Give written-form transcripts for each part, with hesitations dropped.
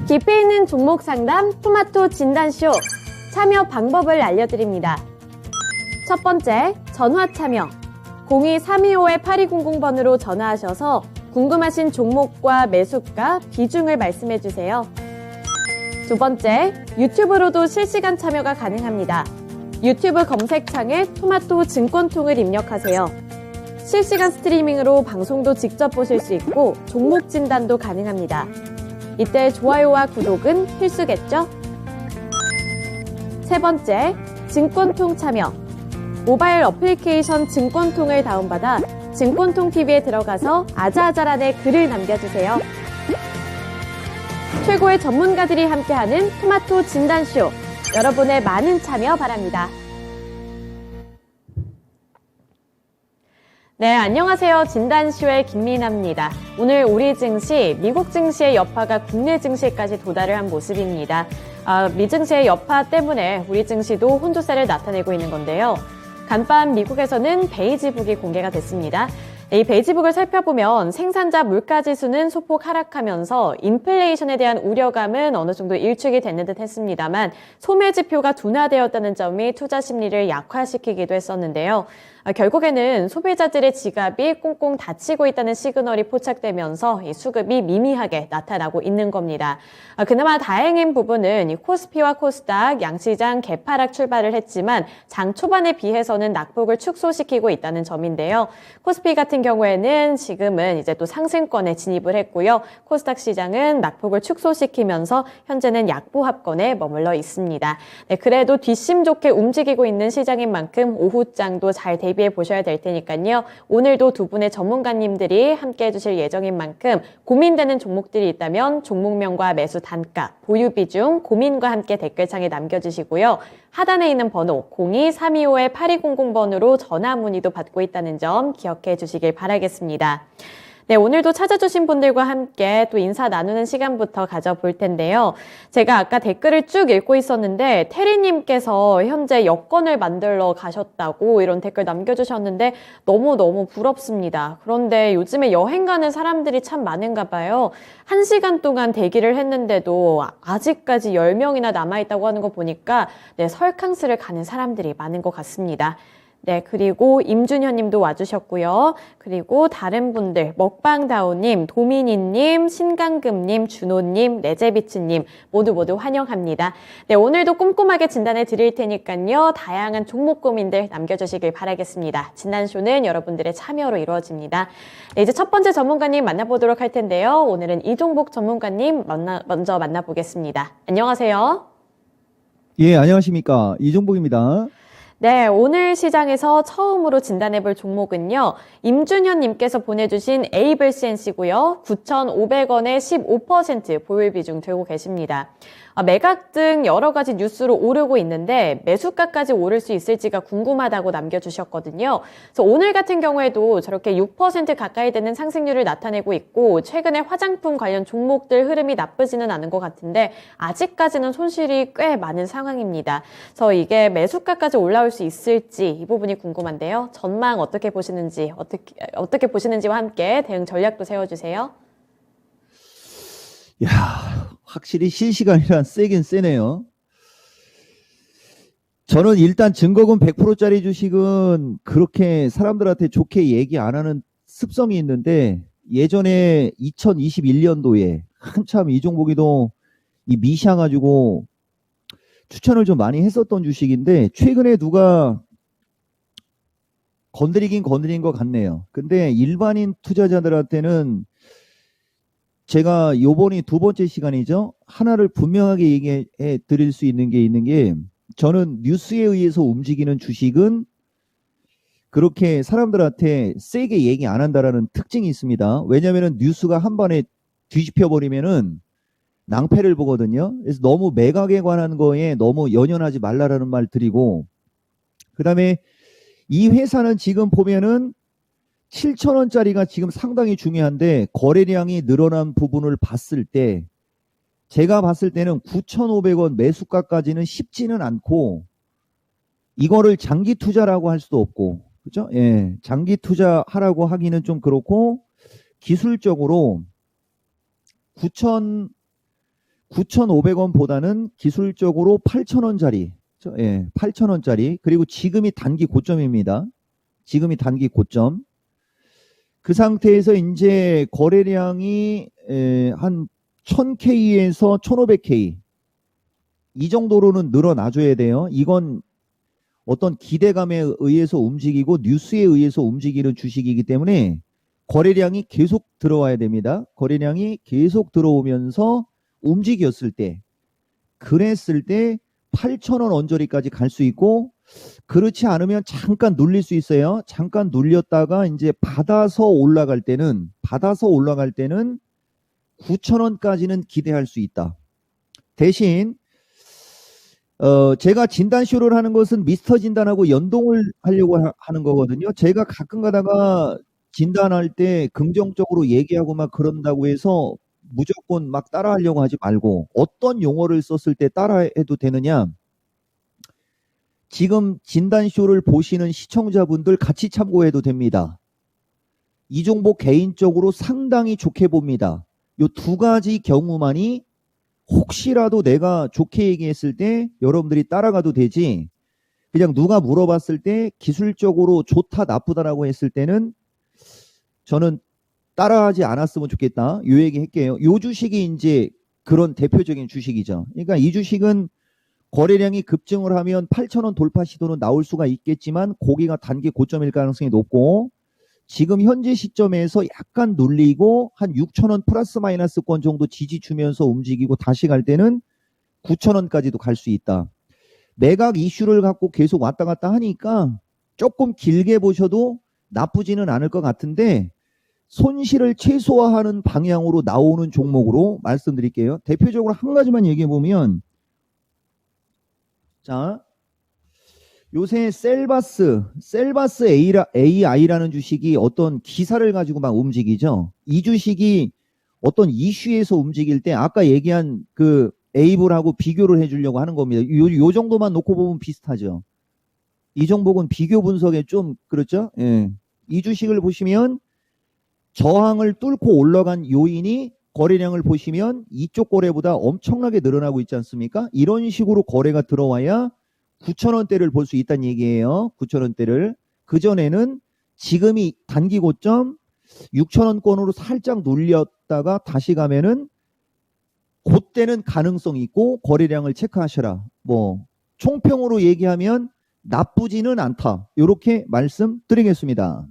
깊이 있는 종목 상담 토마토 진단쇼 참여 방법을 알려드립니다. 첫 번째, 전화 참여. 02-325-8200번으로 전화하셔서 궁금하신 종목과 매수가, 비중을 말씀해주세요. 두 번째, 유튜브로도 실시간 참여가 가능합니다. 유튜브 검색창에 토마토 증권통을 입력하세요. 실시간 스트리밍으로 방송도 직접 보실 수 있고 종목 진단도 가능합니다. 이때 좋아요와 구독은 필수겠죠? 세 번째, 증권통 참여. 모바일 어플리케이션 증권통을 다운받아 증권통 TV에 들어가서 아자아자란에 글을 남겨주세요. 최고의 전문가들이 함께하는 토마토 진단쇼. 여러분의 많은 참여 바랍니다. 네, 안녕하세요. 진단쇼의 김민아입니다. 오늘 우리 증시, 미국 증시의 여파가 국내 증시까지 도달을 한 모습입니다. 미 증시의 여파 때문에 우리 증시도 혼조세를 나타내고 있는 건데요. 간밤 미국에서는 베이지북이 공개가 됐습니다. 이 베이지북을 살펴보면 생산자 물가지수는 소폭 하락하면서 인플레이션에 대한 우려감은 어느 정도 일축이 됐는 듯 했습니다만 소매 지표가 둔화되었다는 점이 투자 심리를 약화시키기도 했었는데요. 결국에는 소비자들의 지갑이 꽁꽁 닫히고 있다는 시그널이 포착되면서 이 수급이 미미하게 나타나고 있는 겁니다. 그나마 다행인 부분은 이 코스피와 코스닥 양시장 개파락 출발을 했지만 장 초반에 비해서는 낙폭을 축소시키고 있다는 점인데요. 코스피 같은 경우에는 지금은 이제 또 상승권에 진입을 했고요. 코스닥 시장은 낙폭을 축소시키면서 현재는 약보합권에 머물러 있습니다. 네, 그래도 뒷심 좋게 움직이고 있는 시장인 만큼 오후장도 잘 대비해 보셔야 될 테니까요. 오늘도 두 분의 전문가님들이 함께 해주실 예정인 만큼 고민되는 종목들이 있다면 종목명과 매수 단가, 보유 비중, 고민과 함께 댓글창에 남겨주시고요. 하단에 있는 번호 02-325-8200번으로 전화 문의도 받고 있다는 점 기억해 주시길 바라겠습니다. 네, 오늘도 찾아주신 분들과 함께 또 인사 나누는 시간부터 가져볼 텐데요. 제가 아까 댓글을 쭉 읽고 있었는데 태리님께서 현재 여권을 만들러 가셨다고 이런 댓글 남겨주셨는데 너무너무 부럽습니다. 그런데 요즘에 여행 가는 사람들이 참 많은가 봐요. 1시간 동안 대기를 했는데도 아직까지 10명이나 남아있다고 하는 거 보니까 네, 설캉스를 가는 사람들이 많은 것 같습니다. 네, 그리고 임준현 님도 와주셨고요. 그리고 다른 분들, 먹방다오님, 도미니님, 신강금님, 준호님, 레제비츠님 모두 환영합니다. 네, 오늘도 꼼꼼하게 진단해 드릴 테니까요. 다양한 종목 고민들 남겨주시길 바라겠습니다. 진단쇼는 여러분들의 참여로 이루어집니다. 네, 이제 첫 번째 전문가님 만나보도록 할 텐데요. 오늘은 이종복 전문가님 먼저 만나보겠습니다. 안녕하세요. 예, 안녕하십니까. 이종복입니다. 네, 오늘 시장에서 처음으로 진단해볼 종목은요. 임준현 님께서 보내주신 에이블CNC고요. 9,500원에 15% 보유 비중 들고 계십니다. 매각 등 여러 가지 뉴스로 오르고 있는데 매수가까지 오를 수 있을지가 궁금하다고 남겨주셨거든요. 그래서 오늘 같은 경우에도 저렇게 6% 가까이 되는 상승률을 나타내고 있고 최근에 화장품 관련 종목들 흐름이 나쁘지는 않은 것 같은데 아직까지는 손실이 꽤 많은 상황입니다. 그래서 이게 매수가까지 올라올 수 있을지 이 부분이 궁금한데요. 전망 어떻게 보시는지 어떻게 보시는지와 함께 대응 전략도 세워주세요. 야, 확실히 실시간이란 세긴 세네요. 저는 일단 증거금 100%짜리 주식은 그렇게 사람들한테 좋게 얘기 안 하는 습성이 있는데 예전에 2021년도에 한참 이종복이도 이 미시아가지고 추천을 좀 많이 했었던 주식인데 최근에 누가 건드리긴 건드린 것 같네요. 근데 일반인 투자자들한테는 제가 요번이 두 번째 시간이죠. 하나를 분명하게 얘기해 드릴 수 있는 게 저는 뉴스에 의해서 움직이는 주식은 그렇게 사람들한테 세게 얘기 안 한다라는 특징이 있습니다. 왜냐하면 뉴스가 한 번에 뒤집혀 버리면은 낭패를 보거든요. 그래서 너무 매각에 관한 거에 너무 연연하지 말라라는 말 드리고 그다음에 이 회사는 지금 보면은 7,000원짜리가 지금 상당히 중요한데 거래량이 늘어난 부분을 봤을 때 제가 봤을 때는 9,500원 매수가까지는 쉽지는 않고 이거를 장기 투자라고 할 수도 없고 그죠? 예, 장기 투자하라고 하기는 좀 그렇고 기술적으로 9,500원보다는 기술적으로 8,000원짜리, 예, 8,000원짜리, 그리고 지금이 단기 고점입니다. 지금이 단기 고점. 그 상태에서 이제 거래량이 한 1000K에서 1500K 이 정도로는 늘어나줘야 돼요. 이건 어떤 기대감에 의해서 움직이고 뉴스에 의해서 움직이는 주식이기 때문에 거래량이 계속 들어와야 됩니다. 거래량이 계속 들어오면서 움직였을 때, 그랬을 때 8,000원 언저리까지 갈 수 있고, 그렇지 않으면 잠깐 눌릴 수 있어요. 잠깐 눌렸다가 이제 받아서 올라갈 때는 9,000원까지는 기대할 수 있다. 대신 제가 진단쇼를 하는 것은 미스터 진단하고 연동을 하려고 하는 거거든요. 제가 가끔 가다가 진단할 때 긍정적으로 얘기하고 막 그런다고 해서 무조건 막 따라하려고 하지 말고, 어떤 용어를 썼을 때 따라해도 되느냐, 지금 진단쇼를 보시는 시청자분들 같이 참고해도 됩니다. 이 종목 개인적으로 상당히 좋게 봅니다. 요 두 가지 경우만이 혹시라도 내가 좋게 얘기했을 때 여러분들이 따라가도 되지, 그냥 누가 물어봤을 때 기술적으로 좋다 나쁘다라고 했을 때는 저는 따라하지 않았으면 좋겠다, 요 얘기 할게요. 요 주식이 이제 그런 대표적인 주식이죠. 그러니까 이 주식은 거래량이 급증을 하면 8,000원 돌파 시도는 나올 수가 있겠지만 고기가 단기 고점일 가능성이 높고, 지금 현재 시점에서 약간 눌리고 한 6,000원 플러스 마이너스권 정도 지지 주면서 움직이고 다시 갈 때는 9,000원까지도 갈 수 있다. 매각 이슈를 갖고 계속 왔다 갔다 하니까 조금 길게 보셔도 나쁘지는 않을 것 같은데, 손실을 최소화하는 방향으로 나오는 종목으로 말씀드릴게요. 대표적으로 한 가지만 얘기해 보면, 자, 요새 셀바스 AI라는 주식이 어떤 기사를 가지고 막 움직이죠. 이 주식이 어떤 이슈에서 움직일 때 아까 얘기한 그 에이블하고 비교를 해주려고 하는 겁니다. 요 정도만 놓고 보면 비슷하죠. 이 종목은 비교 분석에 좀 그렇죠. 예. 이 주식을 보시면 저항을 뚫고 올라간 요인이, 거래량을 보시면 이쪽 거래보다 엄청나게 늘어나고 있지 않습니까? 이런 식으로 거래가 들어와야 9,000원대를 볼 수 있다는 얘기예요. 9,000원대를. 그전에는 지금이 단기 고점 6,000원권으로 살짝 눌렸다가 다시 가면은 그때는 가능성이 있고 거래량을 체크하셔라. 뭐 총평으로 얘기하면 나쁘지는 않다, 이렇게 말씀드리겠습니다.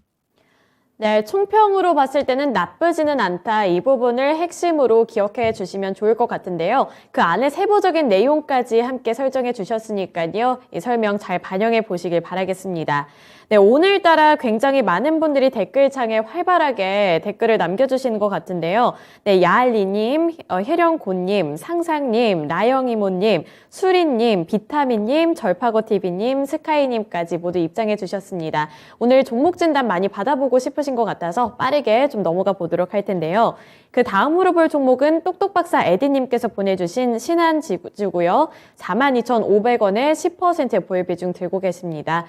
네, 총평으로 봤을 때는 나쁘지는 않다. 이 부분을 핵심으로 기억해 주시면 좋을 것 같은데요. 그 안에 세부적인 내용까지 함께 설정해 주셨으니까요. 이 설명 잘 반영해 보시길 바라겠습니다. 네, 오늘따라 굉장히 많은 분들이 댓글창에 활발하게 댓글을 남겨주시는 것 같은데요. 네, 야알리님, 혜령고님, 상상님, 나영이모님, 수리님, 비타민님, 절파고TV님, 스카이님까지 모두 입장해 주셨습니다. 오늘 종목 진단 많이 받아보고 싶으신 것 같아서 빠르게 좀 넘어가 보도록 할 텐데요. 그 다음으로 볼 종목은 똑똑박사 에디님께서 보내주신 신한지주고요. 42,500원에 10% 보유 비중 들고 계십니다.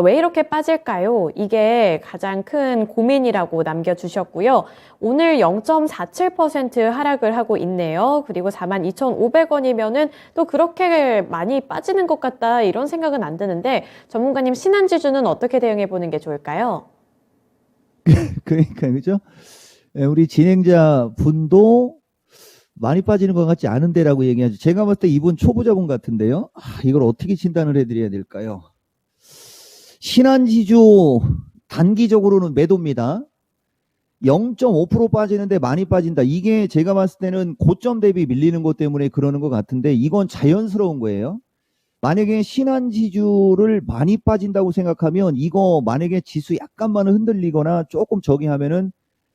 왜 이렇게 빠질까요? 이게 가장 큰 고민이라고 남겨주셨고요. 오늘 0.47% 하락을 하고 있네요. 그리고 42,500원이면은 또 그렇게 많이 빠지는 것 같다, 이런 생각은 안 드는데, 전문가님 신한지주는 어떻게 대응해 보는 게 좋을까요? 그러니까 그죠? 우리 진행자 분도 많이 빠지는 것 같지 않은데라고 얘기하죠. 제가 봤을 때 이분 초보자분 같은데요. 이걸 어떻게 진단을 해드려야 될까요? 신한지주 단기적으로는 매도입니다. 0.5% 빠지는데 많이 빠진다. 이게 제가 봤을 때는 고점 대비 밀리는 것 때문에 그러는 것 같은데, 이건 자연스러운 거예요. 만약에 신한지주를 많이 빠진다고 생각하면, 이거 만약에 지수 약간만 흔들리거나 조금 저기 하면은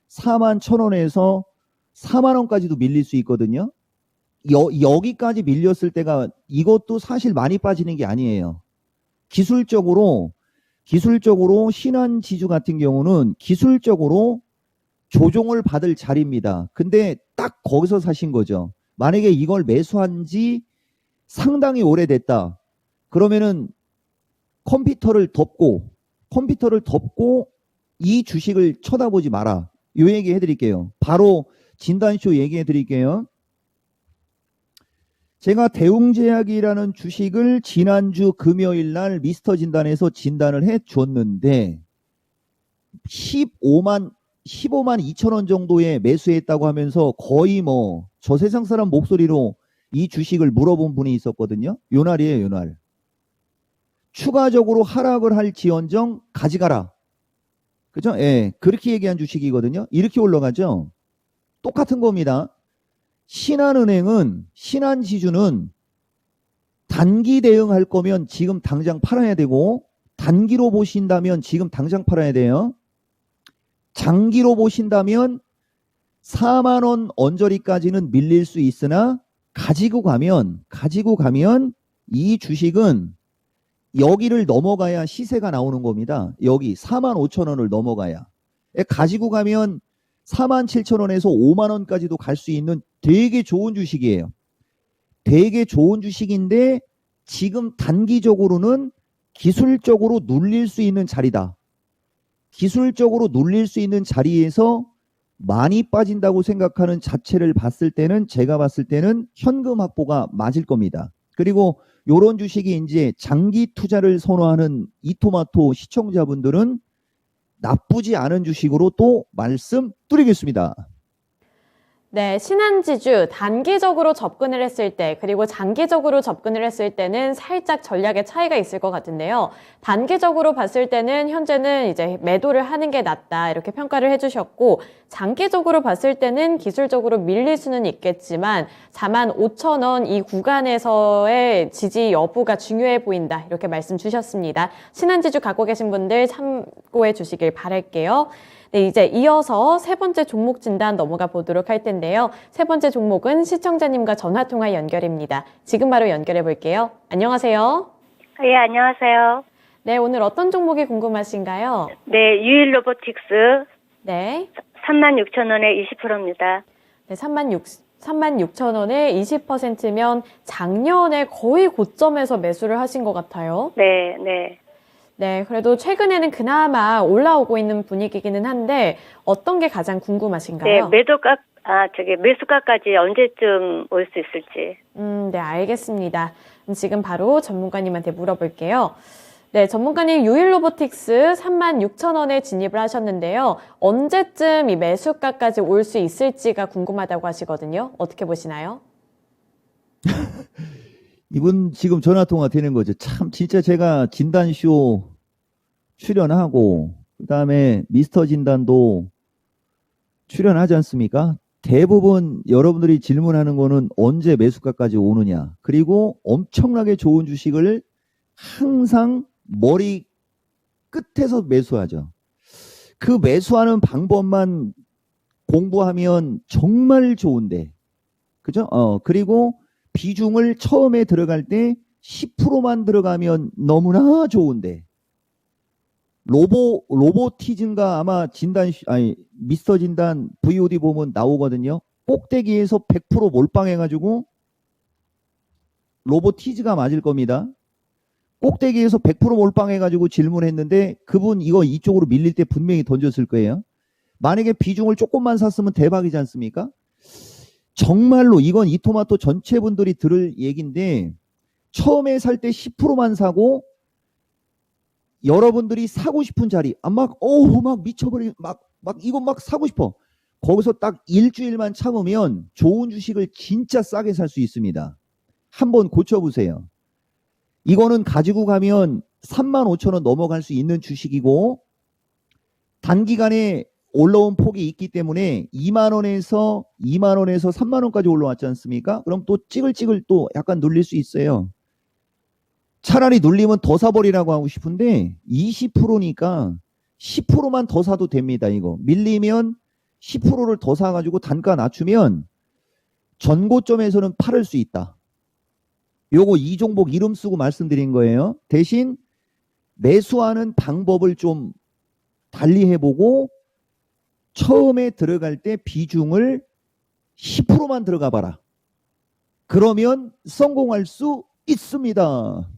41,000원에서 4만원까지도 밀릴 수 있거든요. 여기까지 밀렸을 때가, 이것도 사실 많이 빠지는 게 아니에요. 기술적으로 신한지주 같은 경우는 기술적으로 조정을 받을 자리입니다. 근데 딱 거기서 사신 거죠. 만약에 이걸 매수한 지 상당히 오래됐다, 그러면은 컴퓨터를 덮고 이 주식을 쳐다보지 마라, 요 얘기 해드릴게요. 바로 진단쇼 얘기해 드릴게요. 제가 대웅제약이라는 주식을 지난주 금요일 날 미스터 진단에서 진단을 해 줬는데 15만 2천 원 정도에 매수했다고 하면서 거의 뭐 저 세상 사람 목소리로 이 주식을 물어본 분이 있었거든요. 요 날이에요, 요 날. 추가적으로 하락을 할지언정 가져가라. 그죠? 예, 그렇게 얘기한 주식이거든요. 이렇게 올라가죠. 똑같은 겁니다. 신한은행은, 신한지주는 단기 대응할 거면 지금 당장 팔아야 되고, 단기로 보신다면 지금 당장 팔아야 돼요. 장기로 보신다면 4만 원 언저리까지는 밀릴 수 있으나 가지고 가면 이 주식은 여기를 넘어가야 시세가 나오는 겁니다. 여기 4만 5천 원을 넘어가야. 가지고 가면 4만 7천 원에서 5만 원까지도 갈 수 있는 되게 좋은 주식이에요. 되게 좋은 주식인데 지금 단기적으로는 기술적으로 눌릴 수 있는 자리다. 기술적으로 눌릴 수 있는 자리에서 많이 빠진다고 생각하는 자체를 봤을 때는 제가 봤을 때는 현금 확보가 맞을 겁니다. 그리고 이런 주식이 이제 장기 투자를 선호하는 이토마토 시청자분들은 나쁘지 않은 주식으로 또 말씀드리겠습니다. 네, 신한지주 단기적으로 접근을 했을 때 그리고 장기적으로 접근을 했을 때는 살짝 전략의 차이가 있을 것 같은데요. 단기적으로 봤을 때는 현재는 이제 매도를 하는 게 낫다 이렇게 평가를 해주셨고 장기적으로 봤을 때는 기술적으로 밀릴 수는 있겠지만 4만 5천 원 이 구간에서의 지지 여부가 중요해 보인다 이렇게 말씀 주셨습니다. 신한지주 갖고 계신 분들 참고해 주시길 바랄게요. 네, 이제 이어서 세 번째 종목 진단 넘어가 보도록 할 텐데요. 세 번째 종목은 시청자님과 전화통화 연결입니다. 지금 바로 연결해 볼게요. 안녕하세요. 예, 안녕하세요. 네, 오늘 어떤 종목이 궁금하신가요? 네, 유일 로보틱스 네. 36,000원에 20%입니다. 네, 36,000원에 20%면 작년에 거의 고점에서 매수를 하신 것 같아요. 네, 네. 네, 그래도 최근에는 그나마 올라오고 있는 분위기기는 한데 어떤 게 가장 궁금하신가요? 네, 매수가까지 언제쯤 올 수 있을지. 네, 알겠습니다. 그럼 지금 바로 전문가님한테 물어볼게요. 네, 전문가님 유일 로보틱스 36,000원에 진입을 하셨는데요. 언제쯤 이 매수가까지 올 수 있을지가 궁금하다고 하시거든요. 어떻게 보시나요? 이분 지금 전화통화 되는 거죠. 참 진짜 제가 진단쇼 출연하고 그다음에 미스터 진단도 출연하지 않습니까? 대부분 여러분들이 질문하는 거는 언제 매수가까지 오느냐. 그리고 엄청나게 좋은 주식을 항상 머리 끝에서 매수하죠. 그 매수하는 방법만 공부하면 정말 좋은데. 그죠? 그리고 비중을 처음에 들어갈 때 10%만 들어가면 너무나 좋은데 로보티즘가 아마 미스터 진단 VOD 보면 나오거든요. 꼭대기에서 100% 몰빵해가지고 로보티즈가 맞을 겁니다. 꼭대기에서 100% 몰빵해가지고 질문했는데 그분 이거 이쪽으로 밀릴 때 분명히 던졌을 거예요. 만약에 비중을 조금만 샀으면 대박이지 않습니까? 정말로 이건 이토마토 전체 분들이 들을 얘기인데 처음에 살 때 10%만 사고 여러분들이 사고 싶은 자리 막 미쳐버리 이거 막 사고 싶어. 거기서 딱 일주일만 참으면 좋은 주식을 진짜 싸게 살 수 있습니다. 한번 고쳐보세요. 이거는 가지고 가면 35,000원 넘어갈 수 있는 주식이고 단기간에 올라온 폭이 있기 때문에 2만 원에서 3만 원까지 올라왔지 않습니까? 그럼 또 찌글찌글 또 약간 눌릴 수 있어요. 차라리 눌리면 더 사버리라고 하고 싶은데 20%니까 10%만 더 사도 됩니다. 이거 밀리면 10%를 더 사가지고 단가 낮추면 전고점에서는 팔을 수 있다. 요거 이 종목 이름 쓰고 말씀드린 거예요. 대신 매수하는 방법을 좀 달리 해보고 처음에 들어갈 때 비중을 10%만 들어가 봐라. 그러면 성공할 수 있습니다.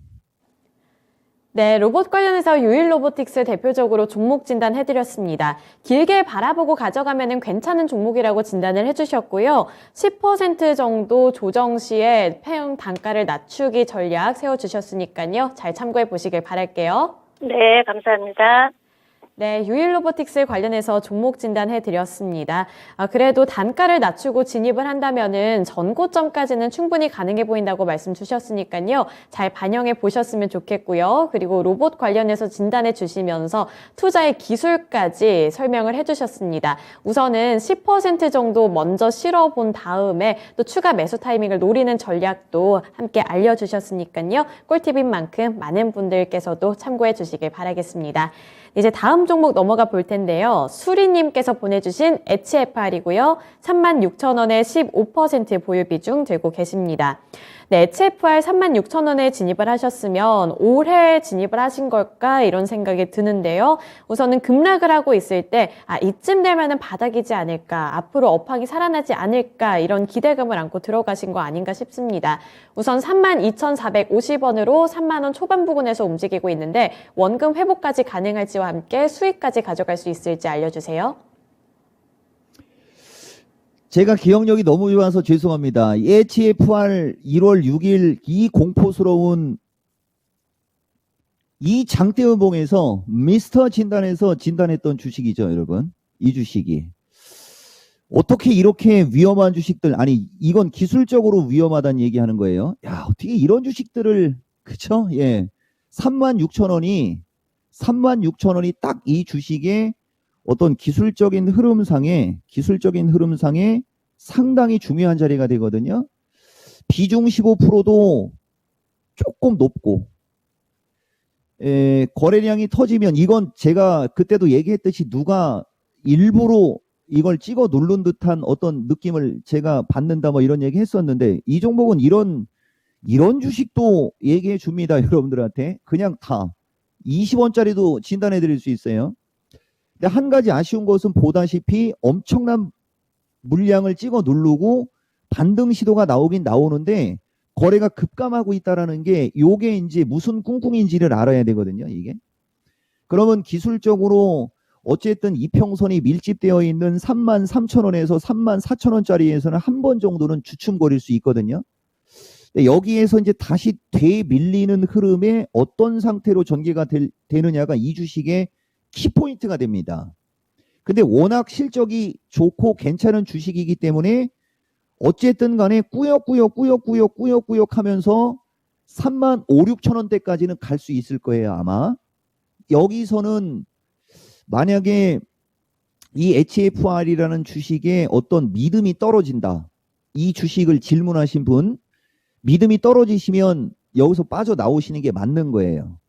네, 로봇 관련해서 유일로보틱스 대표적으로 종목 진단해드렸습니다. 길게 바라보고 가져가면 괜찮은 종목이라고 진단을 해주셨고요. 10% 정도 조정 시에 폐응 단가를 낮추기 전략 세워주셨으니까요. 잘 참고해 보시길 바랄게요. 네, 감사합니다. 네, 유일로보틱스 관련해서 종목 진단해드렸습니다. 그래도 단가를 낮추고 진입을 한다면은 전고점까지는 충분히 가능해 보인다고 말씀 주셨으니까요. 잘 반영해 보셨으면 좋겠고요. 그리고 로봇 관련해서 진단해 주시면서 투자의 기술까지 설명을 해주셨습니다. 우선은 10% 정도 먼저 실어본 다음에 또 추가 매수 타이밍을 노리는 전략도 함께 알려주셨으니까요. 꿀팁인 만큼 많은 분들께서도 참고해 주시길 바라겠습니다. 이제 다음 종목 넘어가 볼 텐데요. 수리님께서 보내주신 HFR이고요. 36,000원에 15% 보유 비중 들고 계십니다. 네, HFR 36,000원에 진입을 하셨으면 올해 진입을 하신 걸까 이런 생각이 드는데요. 우선은 급락을 하고 있을 때 이쯤 되면은 바닥이지 않을까, 앞으로 업황이 살아나지 않을까 이런 기대감을 안고 들어가신 거 아닌가 싶습니다. 우선 32,450원으로 3만 원 초반 부근에서 움직이고 있는데 원금 회복까지 가능할지와 함께 수익까지 가져갈 수 있을지 알려주세요. 제가 기억력이 너무 좋아서 죄송합니다. HFR 1월 6일 이 공포스러운 이 장대음봉에서 미스터 진단에서 진단했던 주식이죠, 여러분. 이 주식이. 어떻게 이렇게 위험한 주식들, 아니, 이건 기술적으로 위험하다는 얘기하는 거예요. 야, 어떻게 이런 주식들을, 그쵸? 예. 36,000원이 딱 이 주식의 어떤 기술적인 흐름상에 상당히 중요한 자리가 되거든요. 비중 15%도 조금 높고, 거래량이 터지면 이건 제가 그때도 얘기했듯이 누가 일부러 이걸 찍어 누른 듯한 어떤 느낌을 제가 받는다 뭐 이런 얘기 했었는데 이 종목은 이런 주식도 얘기해 줍니다. 여러분들한테. 그냥 다 20원짜리도 진단해 드릴 수 있어요. 근데 한 가지 아쉬운 것은 보다시피 엄청난 물량을 찍어 누르고 반등 시도가 나오긴 나오는데 거래가 급감하고 있다라는 게 요게 이제 무슨 꿍꿍인지를 알아야 되거든요, 이게. 그러면 기술적으로 어쨌든 이평선이 밀집되어 있는 33,000원에서 34,000원짜리에서는 한 번 정도는 주춤거릴 수 있거든요. 여기에서 이제 다시 되밀리는 흐름에 어떤 상태로 전개가 되느냐가 이 주식의 키포인트가 됩니다. 근데 워낙 실적이 좋고 괜찮은 주식이기 때문에 어쨌든 간에 꾸역꾸역 하면서 35,000~36,000원대까지는 갈 수 있을 거예요, 아마. 여기서는 만약에 이 HFR이라는 주식에 어떤 믿음이 떨어진다. 이 주식을 질문하신 분, 믿음이 떨어지시면 여기서 빠져나오시는 게 맞는 거예요.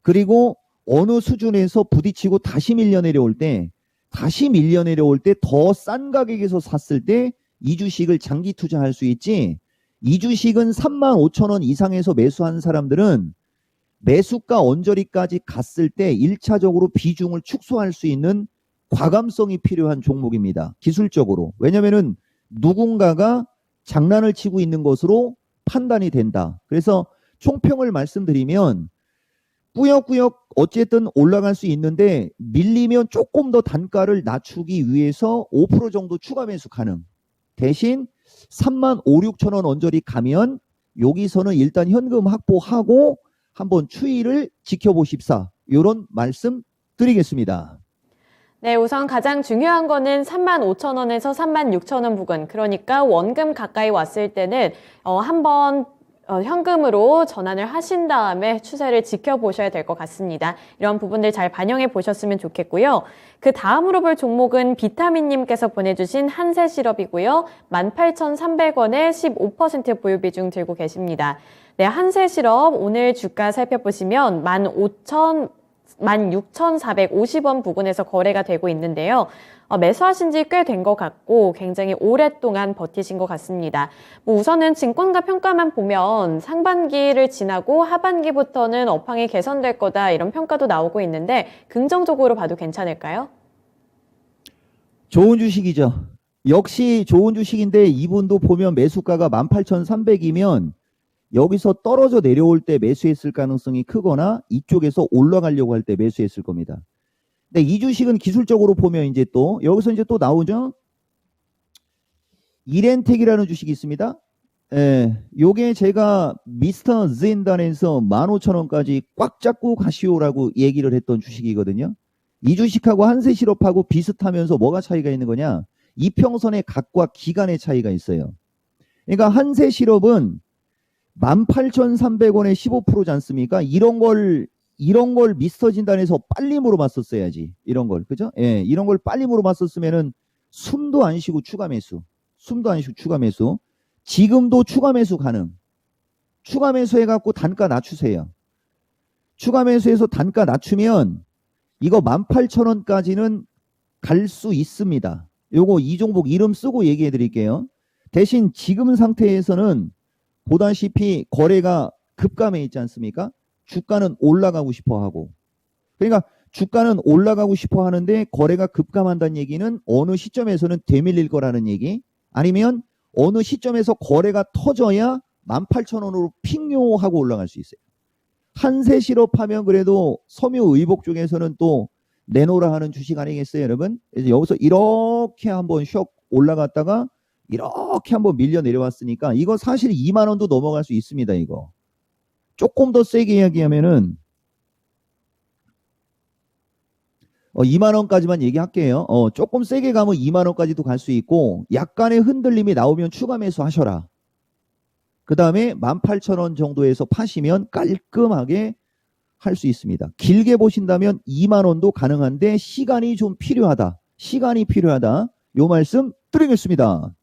그리고 어느 수준에서 부딪히고 다시 밀려 내려올 때 더 싼 가격에서 샀을 때 이 주식을 장기 투자할 수 있지, 이 주식은 35,000원 이상에서 매수한 사람들은 매수가 언저리까지 갔을 때 1차적으로 비중을 축소할 수 있는 과감성이 필요한 종목입니다. 기술적으로. 왜냐면은 누군가가 장난을 치고 있는 것으로 판단이 된다. 그래서 총평을 말씀드리면 꾸역꾸역 어쨌든 올라갈 수 있는데 밀리면 조금 더 단가를 낮추기 위해서 5% 정도 추가 매수 가능. 대신 35,000~36,000원 언저리 가면 여기서는 일단 현금 확보하고 한번 추이를 지켜보십사. 이런 말씀 드리겠습니다. 네, 우선 가장 중요한 거는 35,000원에서 36,000원 부근, 그러니까 원금 가까이 왔을 때는 한번 현금으로 전환을 하신 다음에 추세를 지켜보셔야 될 것 같습니다. 이런 부분들 잘 반영해 보셨으면 좋겠고요. 그 다음으로 볼 종목은 비타민님께서 보내주신 한세실업이고요. 18,300원에 15% 보유 비중 들고 계십니다. 네, 한세실업 오늘 주가 살펴보시면 16,450원 부근에서 거래가 되고 있는데요. 매수하신 지 꽤 된 것 같고 굉장히 오랫동안 버티신 것 같습니다. 우선은 증권가 평가만 보면 상반기를 지나고 하반기부터는 업황이 개선될 거다 이런 평가도 나오고 있는데 긍정적으로 봐도 괜찮을까요? 좋은 주식이죠. 역시 좋은 주식인데 이분도 보면 매수가가 18,300이면 여기서 떨어져 내려올 때 매수했을 가능성이 크거나 이쪽에서 올라가려고 할 때 매수했을 겁니다. 근데 이 주식은 기술적으로 보면 이제 또 여기서 이제 또 나오죠. 이렌텍이라는 주식이 있습니다. 예, 요게 제가 미스터 진단에서 15,000원까지 꽉 잡고 가시오라고 얘기를 했던 주식이거든요. 이 주식하고 한세실업하고 비슷하면서 뭐가 차이가 있는 거냐? 이평선의 각과 기간의 차이가 있어요. 그러니까 한세실업은 18,300원에 15%지 않습니까? 이런 걸 미스터 진단에서 빨리 물어봤었어야지. 이런 걸. 그죠? 예, 이런 걸 빨리 물어봤었으면은 숨도 안 쉬고 추가 매수. 지금도 추가 매수 가능. 추가 매수 해갖고 단가 낮추세요. 추가 매수해서 단가 낮추면 이거 18,000원까지는 갈 수 있습니다. 요거 이 종목 이름 쓰고 얘기해 드릴게요. 대신 지금 상태에서는 보다시피 거래가 급감해 있지 않습니까? 주가는 올라가고 싶어 하고. 그러니까 주가는 올라가고 싶어 하는데 거래가 급감한다는 얘기는 어느 시점에서는 되밀릴 거라는 얘기, 아니면 어느 시점에서 거래가 터져야 18,000원으로 핑요하고 올라갈 수 있어요. 한세실업하면 그래도 섬유의복 쪽에서는 또 내놓으라 하는 주식 아니겠어요, 여러분? 그래서 여기서 이렇게 한번 쇽 올라갔다가 이렇게 한번 밀려 내려왔으니까 이거 사실 2만 원도 넘어갈 수 있습니다. 이거 조금 더 세게 이야기하면은 2만 원까지만 얘기할게요. 조금 세게 가면 2만 원까지도 갈 수 있고, 약간의 흔들림이 나오면 추가 매수 하셔라. 그 다음에 18,000원 정도에서 파시면 깔끔하게 할 수 있습니다. 길게 보신다면 2만 원도 가능한데 시간이 좀 필요하다. 요 말씀 드리겠습니다.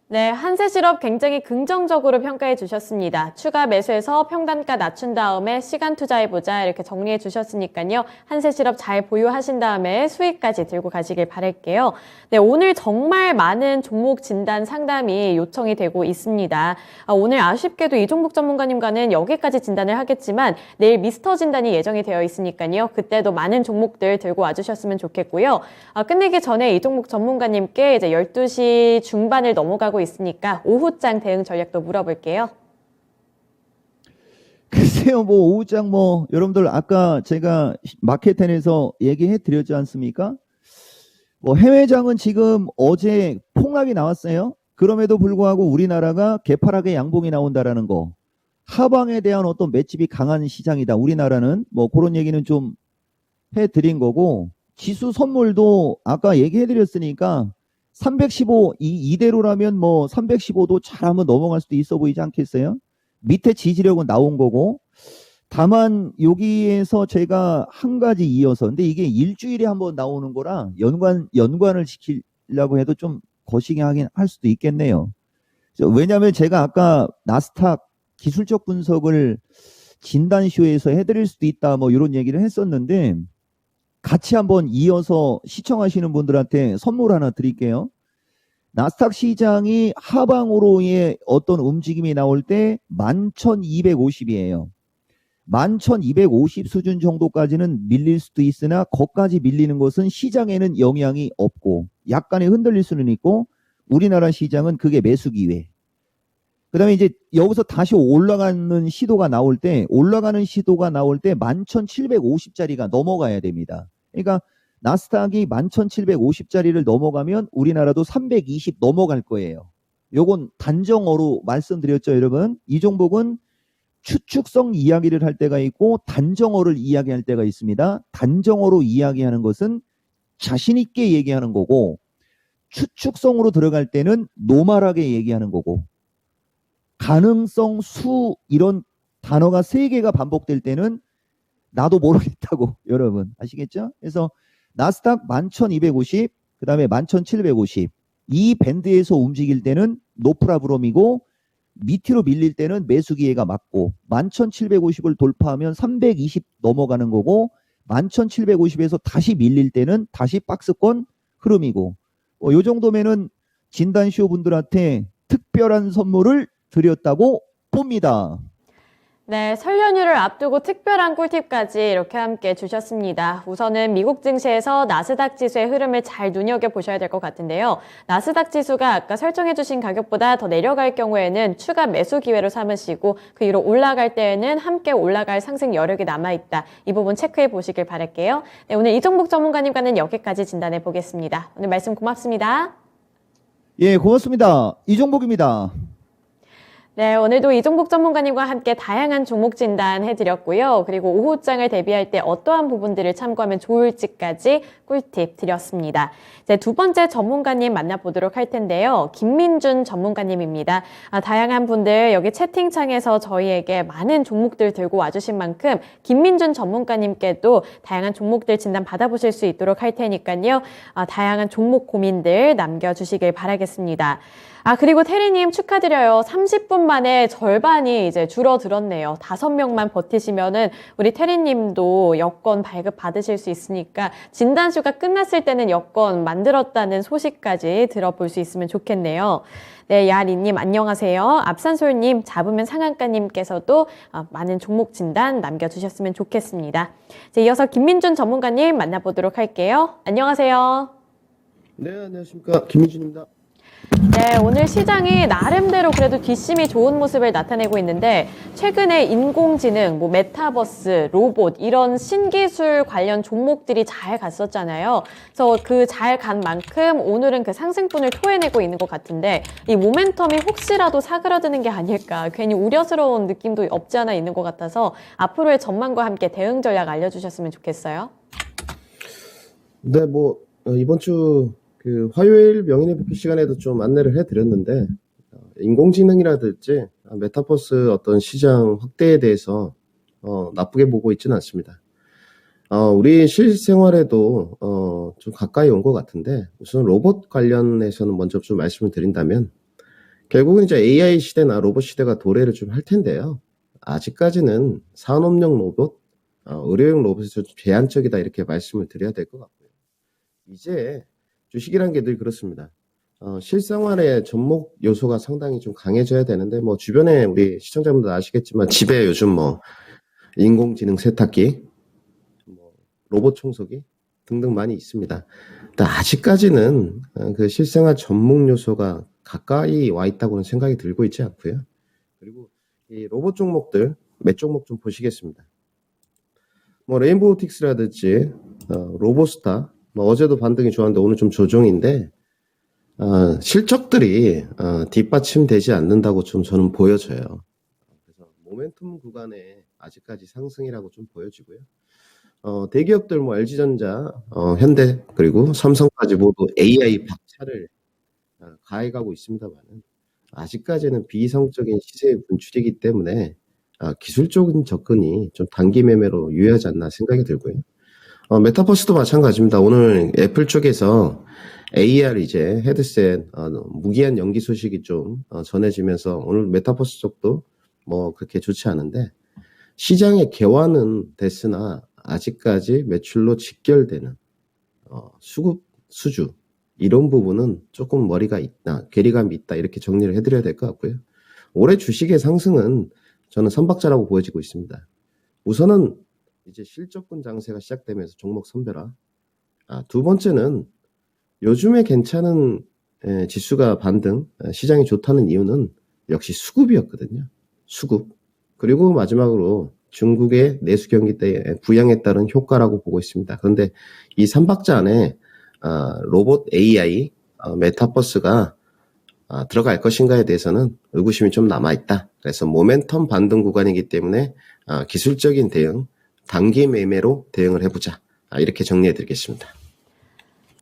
네, 한세실업 굉장히 긍정적으로 평가해 주셨습니다. 추가 매수해서 평단가 낮춘 다음에 시간 투자해보자 이렇게 정리해 주셨으니까요. 한세실업 잘 보유하신 다음에 수익까지 들고 가시길 바랄게요. 네, 오늘 정말 많은 종목 진단 상담이 요청이 되고 있습니다. 오늘 아쉽게도 이종복 전문가님과는 여기까지 진단을 하겠지만 내일 미스터 진단이 예정이 되어 있으니까요. 그때도 많은 종목들 들고 와주셨으면 좋겠고요. 끝내기 전에 이종복 전문가님께 이제 12시 중반을 넘어가고 있으니까 오후장 대응 전략도 물어볼게요. 글쎄요, 오후장 여러분들 아까 제가 마켓텐에서 얘기해 드렸지 않습니까? 해외장은 지금 어제 폭락이 나왔어요. 그럼에도 불구하고 우리나라가 개파락의 양봉이 나온다라는 거. 하방에 대한 어떤 맷집이 강한 시장이다. 우리나라는 그런 얘기는 좀 해드린 거고, 지수 선물도 아까 얘기해 드렸으니까 315 이대로라면 315도 잘하면 넘어갈 수도 있어 보이지 않겠어요? 밑에 지지력은 나온 거고, 다만 여기에서 제가 한 가지 이어서, 근데 이게 일주일에 한번 나오는 거라 연관을 지키려고 해도 좀 거시기 하긴 할 수도 있겠네요. 왜냐하면 제가 아까 나스닥 기술적 분석을 진단쇼에서 해드릴 수도 있다 이런 얘기를 했었는데, 같이 한번 이어서 시청하시는 분들한테 선물 하나 드릴게요. 나스닥 시장이 하방으로의 어떤 움직임이 나올 때 11,250이에요. 11,250 수준 정도까지는 밀릴 수도 있으나 거기까지 밀리는 것은 시장에는 영향이 없고 약간의 흔들릴 수는 있고, 우리나라 시장은 그게 매수 기회. 그 다음에 이제 여기서 다시 올라가는 시도가 나올 때 11,750짜리가 넘어가야 됩니다. 그러니까 나스닥이 11,750짜리를 넘어가면 우리나라도 320 넘어갈 거예요. 요건 단정어로 말씀드렸죠, 여러분. 이 종목은 추측성 이야기를 할 때가 있고 단정어를 이야기할 때가 있습니다. 단정어로 이야기하는 것은 자신 있게 얘기하는 거고, 추측성으로 들어갈 때는 노멀하게 얘기하는 거고, 가능성, 수 이런 단어가 3개가 반복될 때는 나도 모르겠다고 여러분 아시겠죠? 그래서 나스닥 11,250, 그 다음에 11,750 이 밴드에서 움직일 때는 노프라브롬이고, 밑으로 밀릴 때는 매수 기회가 맞고, 11,750을 돌파하면 320 넘어가는 거고, 11,750에서 다시 밀릴 때는 다시 박스권 흐름이고, 요 정도면은 진단쇼 분들한테 특별한 선물을 드렸다고 봅니다. 네, 설 연휴를 앞두고 특별한 꿀팁까지 이렇게 함께 주셨습니다. 우선은 미국 증시에서 나스닥 지수의 흐름을 잘 눈여겨보셔야 될 것 같은데요. 나스닥 지수가 아까 설정해주신 가격보다 더 내려갈 경우에는 추가 매수 기회로 삼으시고 그 위로 올라갈 때에는 함께 올라갈 상승 여력이 남아있다. 이 부분 체크해 보시길 바랄게요. 네, 오늘 이종복 전문가님과는 여기까지 진단해 보겠습니다. 오늘 말씀 고맙습니다. 예, 고맙습니다. 이종복입니다. 네, 오늘도 이종복 전문가님과 함께 다양한 종목 진단 해드렸고요. 그리고 오후장을 대비할 때 어떠한 부분들을 참고하면 좋을지까지 꿀팁 드렸습니다. 이제 두 번째 전문가님 만나보도록 할 텐데요. 김민준 전문가님입니다. 다양한 분들 여기 채팅창에서 저희에게 많은 종목들 들고 와주신 만큼 김민준 전문가님께도 다양한 종목들 진단 받아보실 수 있도록 할 테니까요. 다양한 종목 고민들 남겨주시길 바라겠습니다. 그리고 태리님 축하드려요. 30분 만에 절반이 이제 줄어들었네요. 5명만 버티시면은 우리 태리님도 여권 발급 받으실 수 있으니까 진단수가 끝났을 때는 여권 만들었다는 소식까지 들어볼 수 있으면 좋겠네요. 네, 야리님 안녕하세요. 앞산솔님, 잡으면 상한가님께서도 많은 종목 진단 남겨주셨으면 좋겠습니다. 이제 이어서 김민준 전문가님 만나보도록 할게요. 안녕하세요. 네, 안녕하십니까. 김민준입니다. 네, 오늘 시장이 나름대로 그래도 뒷심이 좋은 모습을 나타내고 있는데 최근에 인공지능, 메타버스, 로봇 이런 신기술 관련 종목들이 잘 갔었잖아요. 그래서 그 잘 간 만큼 오늘은 그 상승분을 토해내고 있는 것 같은데 이 모멘텀이 혹시라도 사그라드는 게 아닐까 괜히 우려스러운 느낌도 없지 않아 있는 것 같아서 앞으로의 전망과 함께 대응 전략 알려주셨으면 좋겠어요. 네, 이번 주 화요일 명인의 복귀 시간에도 좀 안내를 해드렸는데, 인공지능이라든지 메타버스 어떤 시장 확대에 대해서, 나쁘게 보고 있지는 않습니다. 우리 실생활에도, 좀 가까이 온 것 같은데, 우선 로봇 관련해서는 먼저 좀 말씀을 드린다면, 결국은 이제 AI 시대나 로봇 시대가 도래를 좀 할 텐데요. 아직까지는 산업용 로봇, 의료용 로봇이 좀 제한적이다 이렇게 말씀을 드려야 될 것 같고요. 이제 주식이란 게 늘 그렇습니다. 실생활의 접목 요소가 상당히 좀 강해져야 되는데, 주변에 우리 시청자분들 아시겠지만, 집에 요즘 인공지능 세탁기, 로봇 청소기 등등 많이 있습니다. 근데 아직까지는 그 실생활 접목 요소가 가까이 와 있다고는 생각이 들고 있지 않고요. 그리고 이 로봇 종목들, 몇 종목 좀 보시겠습니다. 레인보우틱스라든지, 로보스타, 어제도 반등이 좋았는데 오늘 좀 조정인데, 실적들이, 뒷받침되지 않는다고 좀 저는 보여져요. 그래서 모멘텀 구간에 아직까지 상승이라고 좀 보여지고요. 대기업들 LG전자, 현대, 그리고 삼성까지 모두 AI 박차를 가해가고 있습니다만은, 아직까지는 비이성적인 시세 분출이기 때문에, 기술적인 접근이 좀 단기 매매로 유효하지 않나 생각이 들고요. 메타버스도 마찬가지입니다. 오늘 애플 쪽에서 AR 이제 헤드셋 무기한 연기 소식이 좀 전해지면서 오늘 메타버스 쪽도 그렇게 좋지 않은데 시장의 개화는 됐으나 아직까지 매출로 직결되는 수급 수주 이런 부분은 조금 머리가 있다, 괴리감이 있다 이렇게 정리를 해드려야 될 것 같고요. 올해 주식의 상승은 저는 선박자라고 보여지고 있습니다. 우선은 이제 실적분 장세가 시작되면서 종목 선별화. 두 번째는 요즘에 괜찮은 지수가 반등, 시장이 좋다는 이유는 역시 수급이었거든요. 수급. 그리고 마지막으로 중국의 내수 경기 때 부양에 따른 효과라고 보고 있습니다. 그런데 이 3박자 안에 로봇 AI, 메타버스가 들어갈 것인가에 대해서는 의구심이 좀 남아있다. 그래서 모멘텀 반등 구간이기 때문에 기술적인 대응, 단기 매매로 대응을 해보자. 이렇게 정리해드리겠습니다.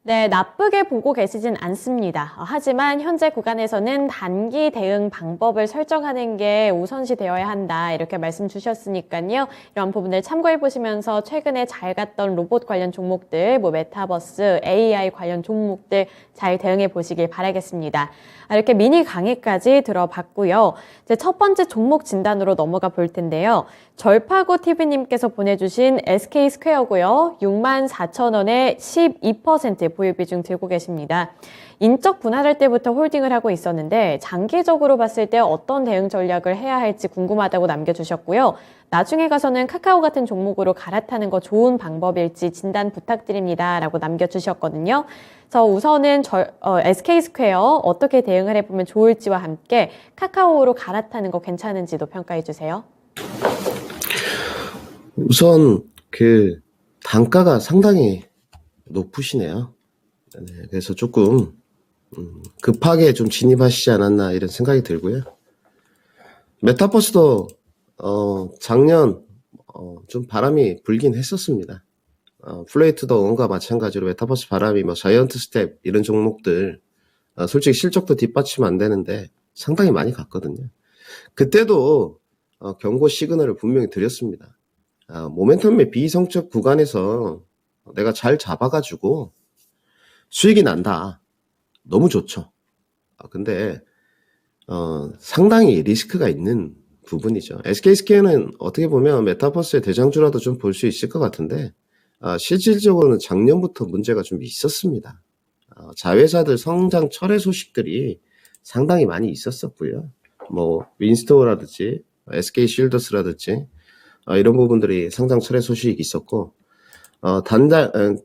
네, 나쁘게 보고 계시진 않습니다. 하지만 현재 구간에서는 단기 대응 방법을 설정하는 게 우선시 되어야 한다. 이렇게 말씀 주셨으니까요. 이런 부분들 참고해 보시면서 최근에 잘 갔던 로봇 관련 종목들, 메타버스, AI 관련 종목들 잘 대응해 보시길 바라겠습니다. 이렇게 미니 강의까지 들어봤고요. 이제 첫 번째 종목 진단으로 넘어가 볼 텐데요. 절파고 TV님께서 보내주신 SK스퀘어고요. 64,000원에 12% 보유 비중 들고 계십니다. 인적 분할할 때부터 홀딩을 하고 있었는데 장기적으로 봤을 때 어떤 대응 전략을 해야 할지 궁금하다고 남겨주셨고요. 나중에 가서는 카카오 같은 종목으로 갈아타는 거 좋은 방법일지 진단 부탁드립니다. 라고 남겨주셨거든요. 그래서 우선은 SK스퀘어 어떻게 대응을 해보면 좋을지와 함께 카카오로 갈아타는 거 괜찮은지도 평가해 주세요. 우선 그 단가가 상당히 높으시네요. 네, 그래서 조금 급하게 좀 진입하시지 않았나 이런 생각이 들고요. 메타버스도 작년 좀 바람이 불긴 했었습니다. 플레이트도 온과 마찬가지로 메타버스 바람이 뭐 자이언트 스텝 이런 종목들 솔직히 실적도 뒷받침 안 되는데 상당히 많이 갔거든요. 그때도 경고 시그널을 분명히 드렸습니다. 모멘텀의 비성적 구간에서 내가 잘 잡아가지고 수익이 난다. 너무 좋죠. 근데 상당히 리스크가 있는 부분이죠. SK스퀘어는 어떻게 보면 메타버스의 대장주라도 좀 볼 수 있을 것 같은데 실질적으로는 작년부터 문제가 좀 있었습니다. 자회사들 성장 철회 소식들이 상당히 많이 있었었고요. 뭐 윈스토어라든지 SK쉴더스라든지 이런 부분들이 상장 철회 소식이 있었고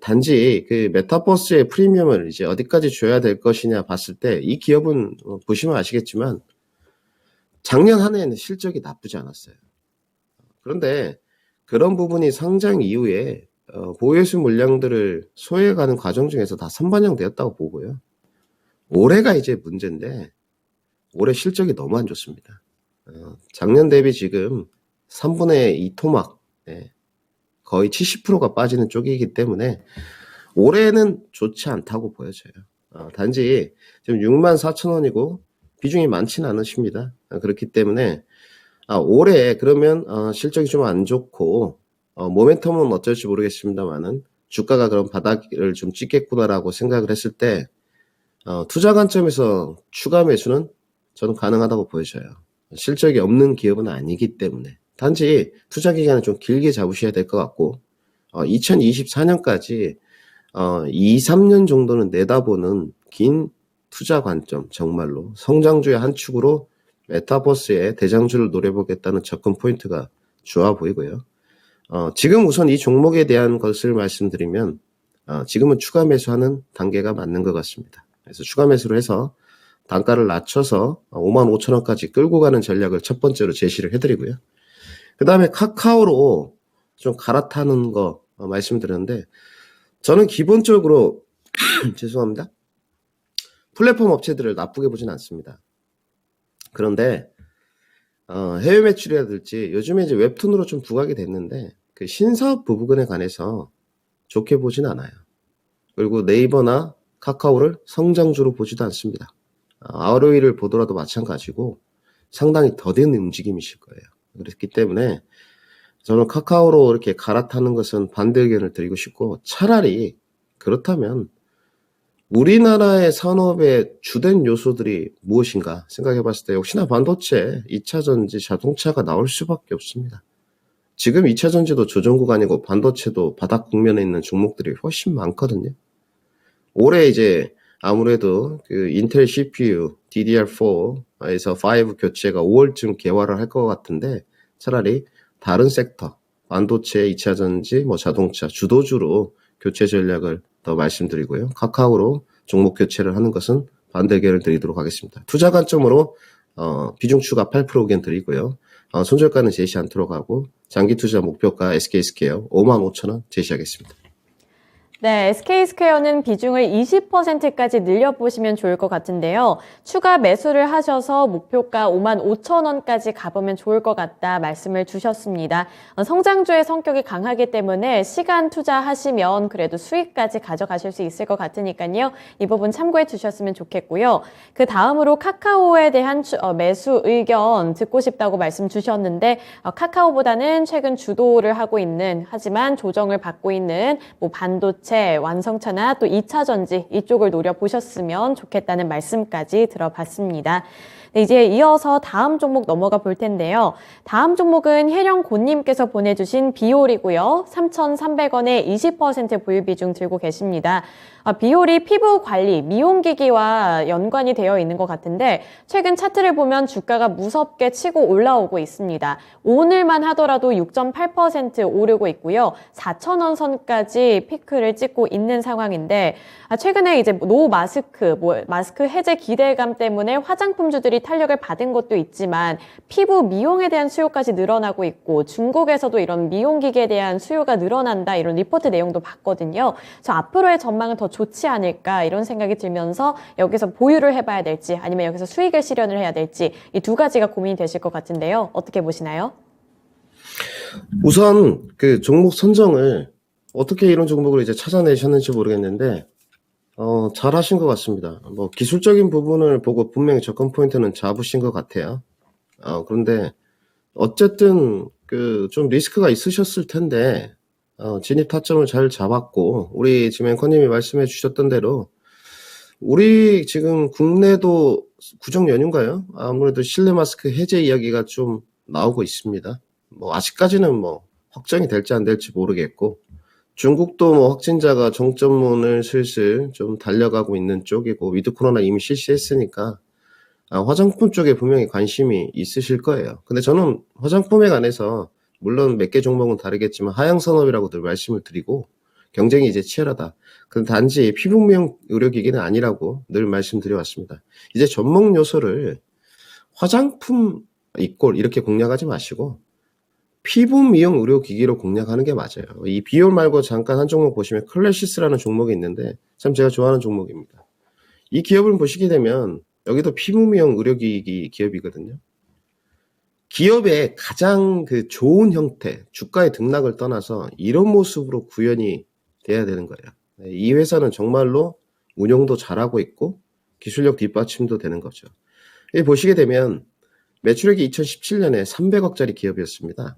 단지 그 메타버스의 프리미엄을 이제 어디까지 줘야 될 것이냐 봤을 때 이 기업은 보시면 아시겠지만 작년 한 해에는 실적이 나쁘지 않았어요. 그런데 그런 부분이 상장 이후에 보유수 물량들을 소외해가는 과정 중에서 다 선반영되었다고 보고요. 올해가 이제 문제인데 올해 실적이 너무 안 좋습니다. 작년 대비 지금 3분의 2 토막, 거의 70%가 빠지는 쪽이기 때문에 올해는 좋지 않다고 보여져요. 단지 지금 64,000원이고 비중이 많지는 않으십니다. 그렇기 때문에 올해 그러면 실적이 좀 안 좋고 모멘텀은 어쩔지 모르겠습니다만은 주가가 그런 바닥을 좀 찍겠구나라고 생각을 했을 때 투자 관점에서 추가 매수는 저는 가능하다고 보여져요. 실적이 없는 기업은 아니기 때문에 단지 투자 기간을 좀 길게 잡으셔야 될 것 같고 2024년까지 2, 3년 정도는 내다보는 긴 투자 관점, 정말로 성장주의 한 축으로 메타버스의 대장주를 노려보겠다는 접근 포인트가 좋아 보이고요. 지금 우선 이 종목에 대한 것을 말씀드리면 지금은 추가 매수하는 단계가 맞는 것 같습니다. 그래서 추가 매수를 해서 단가를 낮춰서 55,000원까지 끌고 가는 전략을 첫 번째로 제시를 해드리고요. 그 다음에 카카오로 좀 갈아타는 거 말씀드렸는데 저는 기본적으로 죄송합니다. 플랫폼 업체들을 나쁘게 보진 않습니다. 그런데 해외 매출이라든지 요즘에 이제 웹툰으로 좀 부각이 됐는데 그 신사업 부분에 관해서 좋게 보진 않아요. 그리고 네이버나 카카오를 성장주로 보지도 않습니다. ROE를 보더라도 마찬가지고 상당히 더딘 움직임이실 거예요. 그렇기 때문에 저는 카카오로 이렇게 갈아타는 것은 반대 의견을 드리고 싶고 차라리 그렇다면 우리나라의 산업의 주된 요소들이 무엇인가 생각해 봤을 때 역시나 반도체, 2차전지, 자동차가 나올 수밖에 없습니다. 지금 2차전지도 조정 구간이고 반도체도 바닥 국면에 있는 종목들이 훨씬 많거든요. 올해 이제 아무래도 그 인텔 CPU DDR4에서 5 교체가 5월쯤 개화를 할 것 같은데 차라리 다른 섹터, 반도체, 2차전지, 뭐 자동차 주도주로 교체 전략을 더 말씀드리고요. 카카오로 종목 교체를 하는 것은 반대 의견을 드리도록 하겠습니다. 투자 관점으로 비중 추가 8% 의견 드리고요. 손절가는 제시 않도록 하고 장기 투자 목표가 SK스퀘어 55,000원 제시하겠습니다. 네, SK스퀘어는 비중을 20%까지 늘려보시면 좋을 것 같은데요. 추가 매수를 하셔서 목표가 55,000원까지 가보면 좋을 것 같다 말씀을 주셨습니다. 성장주의 성격이 강하기 때문에 시간 투자하시면 그래도 수익까지 가져가실 수 있을 것 같으니까요. 이 부분 참고해 주셨으면 좋겠고요. 그 다음으로 카카오에 대한 매수 의견 듣고 싶다고 말씀 주셨는데 카카오보다는 최근 주도를 하고 있는 하지만 조정을 받고 있는 뭐 반도체 완성차나 또 2차 전지 이쪽을 노려보셨으면 좋겠다는 말씀까지 들어봤습니다. 네, 이제 이어서 다음 종목 넘어가 볼 텐데요. 다음 종목은 혜령곤님께서 보내주신 비올이고요. 3,300원에 20% 보유 비중 들고 계십니다. 비올이 피부 관리, 미용기기와 연관이 되어 있는 것 같은데 최근 차트를 보면 주가가 무섭게 치고 올라오고 있습니다. 오늘만 하더라도 6.8% 오르고 있고요. 4,000원 선까지 피크를 찍고 있는 상황인데 최근에 이제 노 마스크, 마스크 해제 기대감 때문에 화장품주들이 탄력을 받은 것도 있지만 피부 미용에 대한 수요까지 늘어나고 있고 중국에서도 이런 미용기기에 대한 수요가 늘어난다 이런 리포트 내용도 봤거든요. 그래서 앞으로의 전망은 더 좋지 않을까 이런 생각이 들면서 여기서 보유를 해봐야 될지 아니면 여기서 수익을 실현을 해야 될지 이 두 가지가 고민이 되실 것 같은데요. 어떻게 보시나요? 우선 그 종목 선정을 어떻게 이런 종목을 이제 찾아내셨는지 모르겠는데 잘하신 것 같습니다. 뭐 기술적인 부분을 보고 분명히 접근 포인트는 잡으신 것 같아요. 그런데 어쨌든 그 좀 리스크가 있으셨을 텐데 진입 타점을 잘 잡았고 우리 지금 앵커님이 말씀해 주셨던 대로 우리 지금 국내도 구정 연휴인가요? 아무래도 실내 마스크 해제 이야기가 좀 나오고 있습니다. 뭐 아직까지는 뭐 확정이 될지 안 될지 모르겠고 중국도 뭐 확진자가 정점문을 슬슬 좀 달려가고 있는 쪽이고 위드 코로나 이미 실시했으니까 화장품 쪽에 분명히 관심이 있으실 거예요. 근데 저는 화장품에 관해서 물론 몇 개 종목은 다르겠지만 하향 산업이라고 늘 말씀을 드리고 경쟁이 이제 치열하다. 근데 단지 피부 미용 의료기기는 아니라고 늘 말씀드려왔습니다. 이제 접목 요소를 화장품 이꼴 이렇게 공략하지 마시고 피부 미용 의료기기로 공략하는 게 맞아요. 이 비올 말고 잠깐 한 종목 보시면 클래시스라는 종목이 있는데 참 제가 좋아하는 종목입니다. 이 기업을 보시게 되면 여기도 피부 미용 의료기기 기업이거든요. 기업의 가장 그 좋은 형태, 주가의 등락을 떠나서 이런 모습으로 구현이 돼야 되는 거예요. 이 회사는 정말로 운영도 잘하고 있고 기술력 뒷받침도 되는 거죠. 여기 보시게 되면 매출액이 2017년에 300억짜리 기업이었습니다.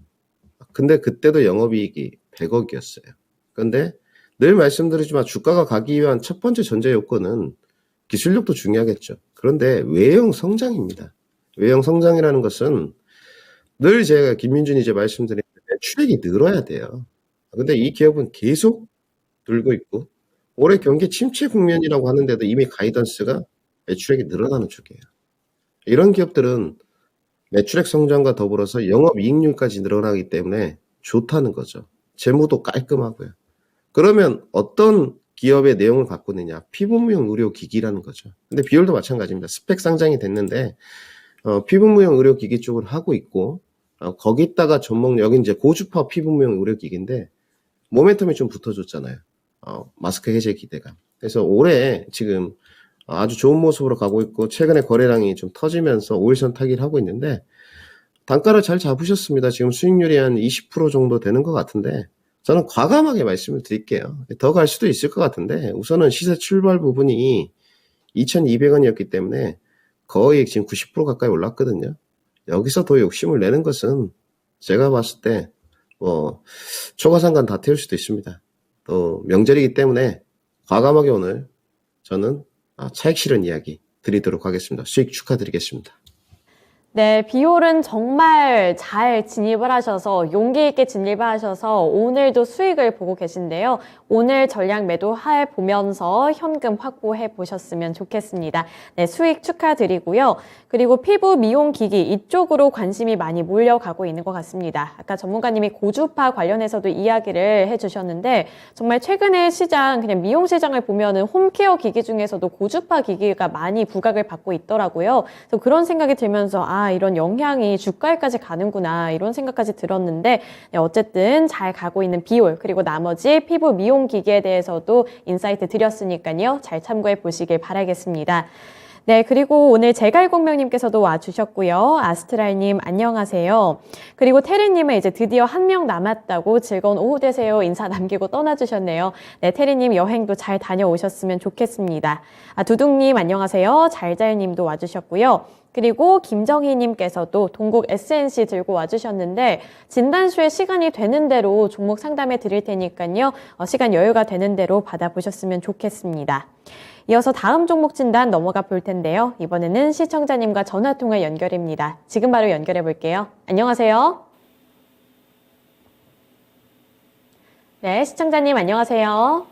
근데 그때도 영업이익이 100억이었어요. 근데 늘 말씀드리지만 주가가 가기 위한 첫 번째 전제 요건은 기술력도 중요하겠죠. 그런데 외형 성장입니다. 외형 성장이라는 것은 늘 제가 김민준이 이제 말씀드린 매출액이 늘어야 돼요. 근데 이 기업은 계속 늘고 있고 올해 경기 침체 국면이라고 하는데도 이미 가이던스가 매출액이 늘어나는 쪽이에요. 이런 기업들은 매출액 성장과 더불어서 영업이익률까지 늘어나기 때문에 좋다는 거죠. 재무도 깔끔하고요. 그러면 어떤 기업의 내용을 갖고 있느냐? 피부미용 의료기기라는 거죠. 근데 비올도 마찬가지입니다. 스펙 상장이 됐는데 피부미용 의료기기 쪽을 하고 있고 거기다가 전목 여기 이제 고주파 피부미용 의료기기인데 모멘텀이 좀 붙어줬잖아요. 마스크 해제 기대감. 그래서 올해 지금 아주 좋은 모습으로 가고 있고 최근에 거래량이 좀 터지면서 5일선 타기를 하고 있는데 단가를 잘 잡으셨습니다. 지금 수익률이 한 20% 정도 되는 것 같은데 저는 과감하게 말씀을 드릴게요. 더 갈 수도 있을 것 같은데 우선은 시세 출발 부분이 2,200원이었기 때문에 거의 지금 90% 가까이 올랐거든요. 여기서 더 욕심을 내는 것은 제가 봤을 때 뭐 초과상관 다 태울 수도 있습니다. 또 명절이기 때문에 과감하게 오늘 저는 차익 실현 이야기 드리도록 하겠습니다. 수익 축하드리겠습니다. 네, 비올은 정말 잘 진입을 하셔서 용기 있게 진입을 하셔서 오늘도 수익을 보고 계신데요. 오늘 전량 매도해 보면서 현금 확보해 보셨으면 좋겠습니다. 네, 수익 축하드리고요. 그리고 피부 미용 기기 이쪽으로 관심이 많이 몰려가고 있는 것 같습니다. 아까 전문가님이 고주파 관련해서도 이야기를 해주셨는데 정말 최근에 시장 그냥 미용 시장을 보면은 홈케어 기기 중에서도 고주파 기기가 많이 부각을 받고 있더라고요. 그래서 그런 생각이 들면서 이런 영향이 주가에까지 가는구나 이런 생각까지 들었는데 네, 어쨌든 잘 가고 있는 비올 그리고 나머지 피부 미용 기기에 대해서도 인사이트 드렸으니까요. 잘 참고해 보시길 바라겠습니다. 네, 그리고 오늘 제갈공명님께서도 와주셨고요. 아스트랄님 안녕하세요. 그리고 테리님은 이제 드디어 한 명 남았다고 즐거운 오후 되세요 인사 남기고 떠나주셨네요. 네, 테리님 여행도 잘 다녀오셨으면 좋겠습니다. 두둥님 안녕하세요. 잘잘님도 와주셨고요. 그리고 김정희님께서도 동국 SNC 들고 와주셨는데 진단수의 시간이 되는 대로 종목 상담해 드릴 테니까요. 시간 여유가 되는 대로 받아보셨으면 좋겠습니다. 이어서 다음 종목 진단 넘어가 볼 텐데요. 이번에는 시청자님과 전화통화 연결입니다. 지금 바로 연결해 볼게요. 안녕하세요. 네, 시청자님 안녕하세요.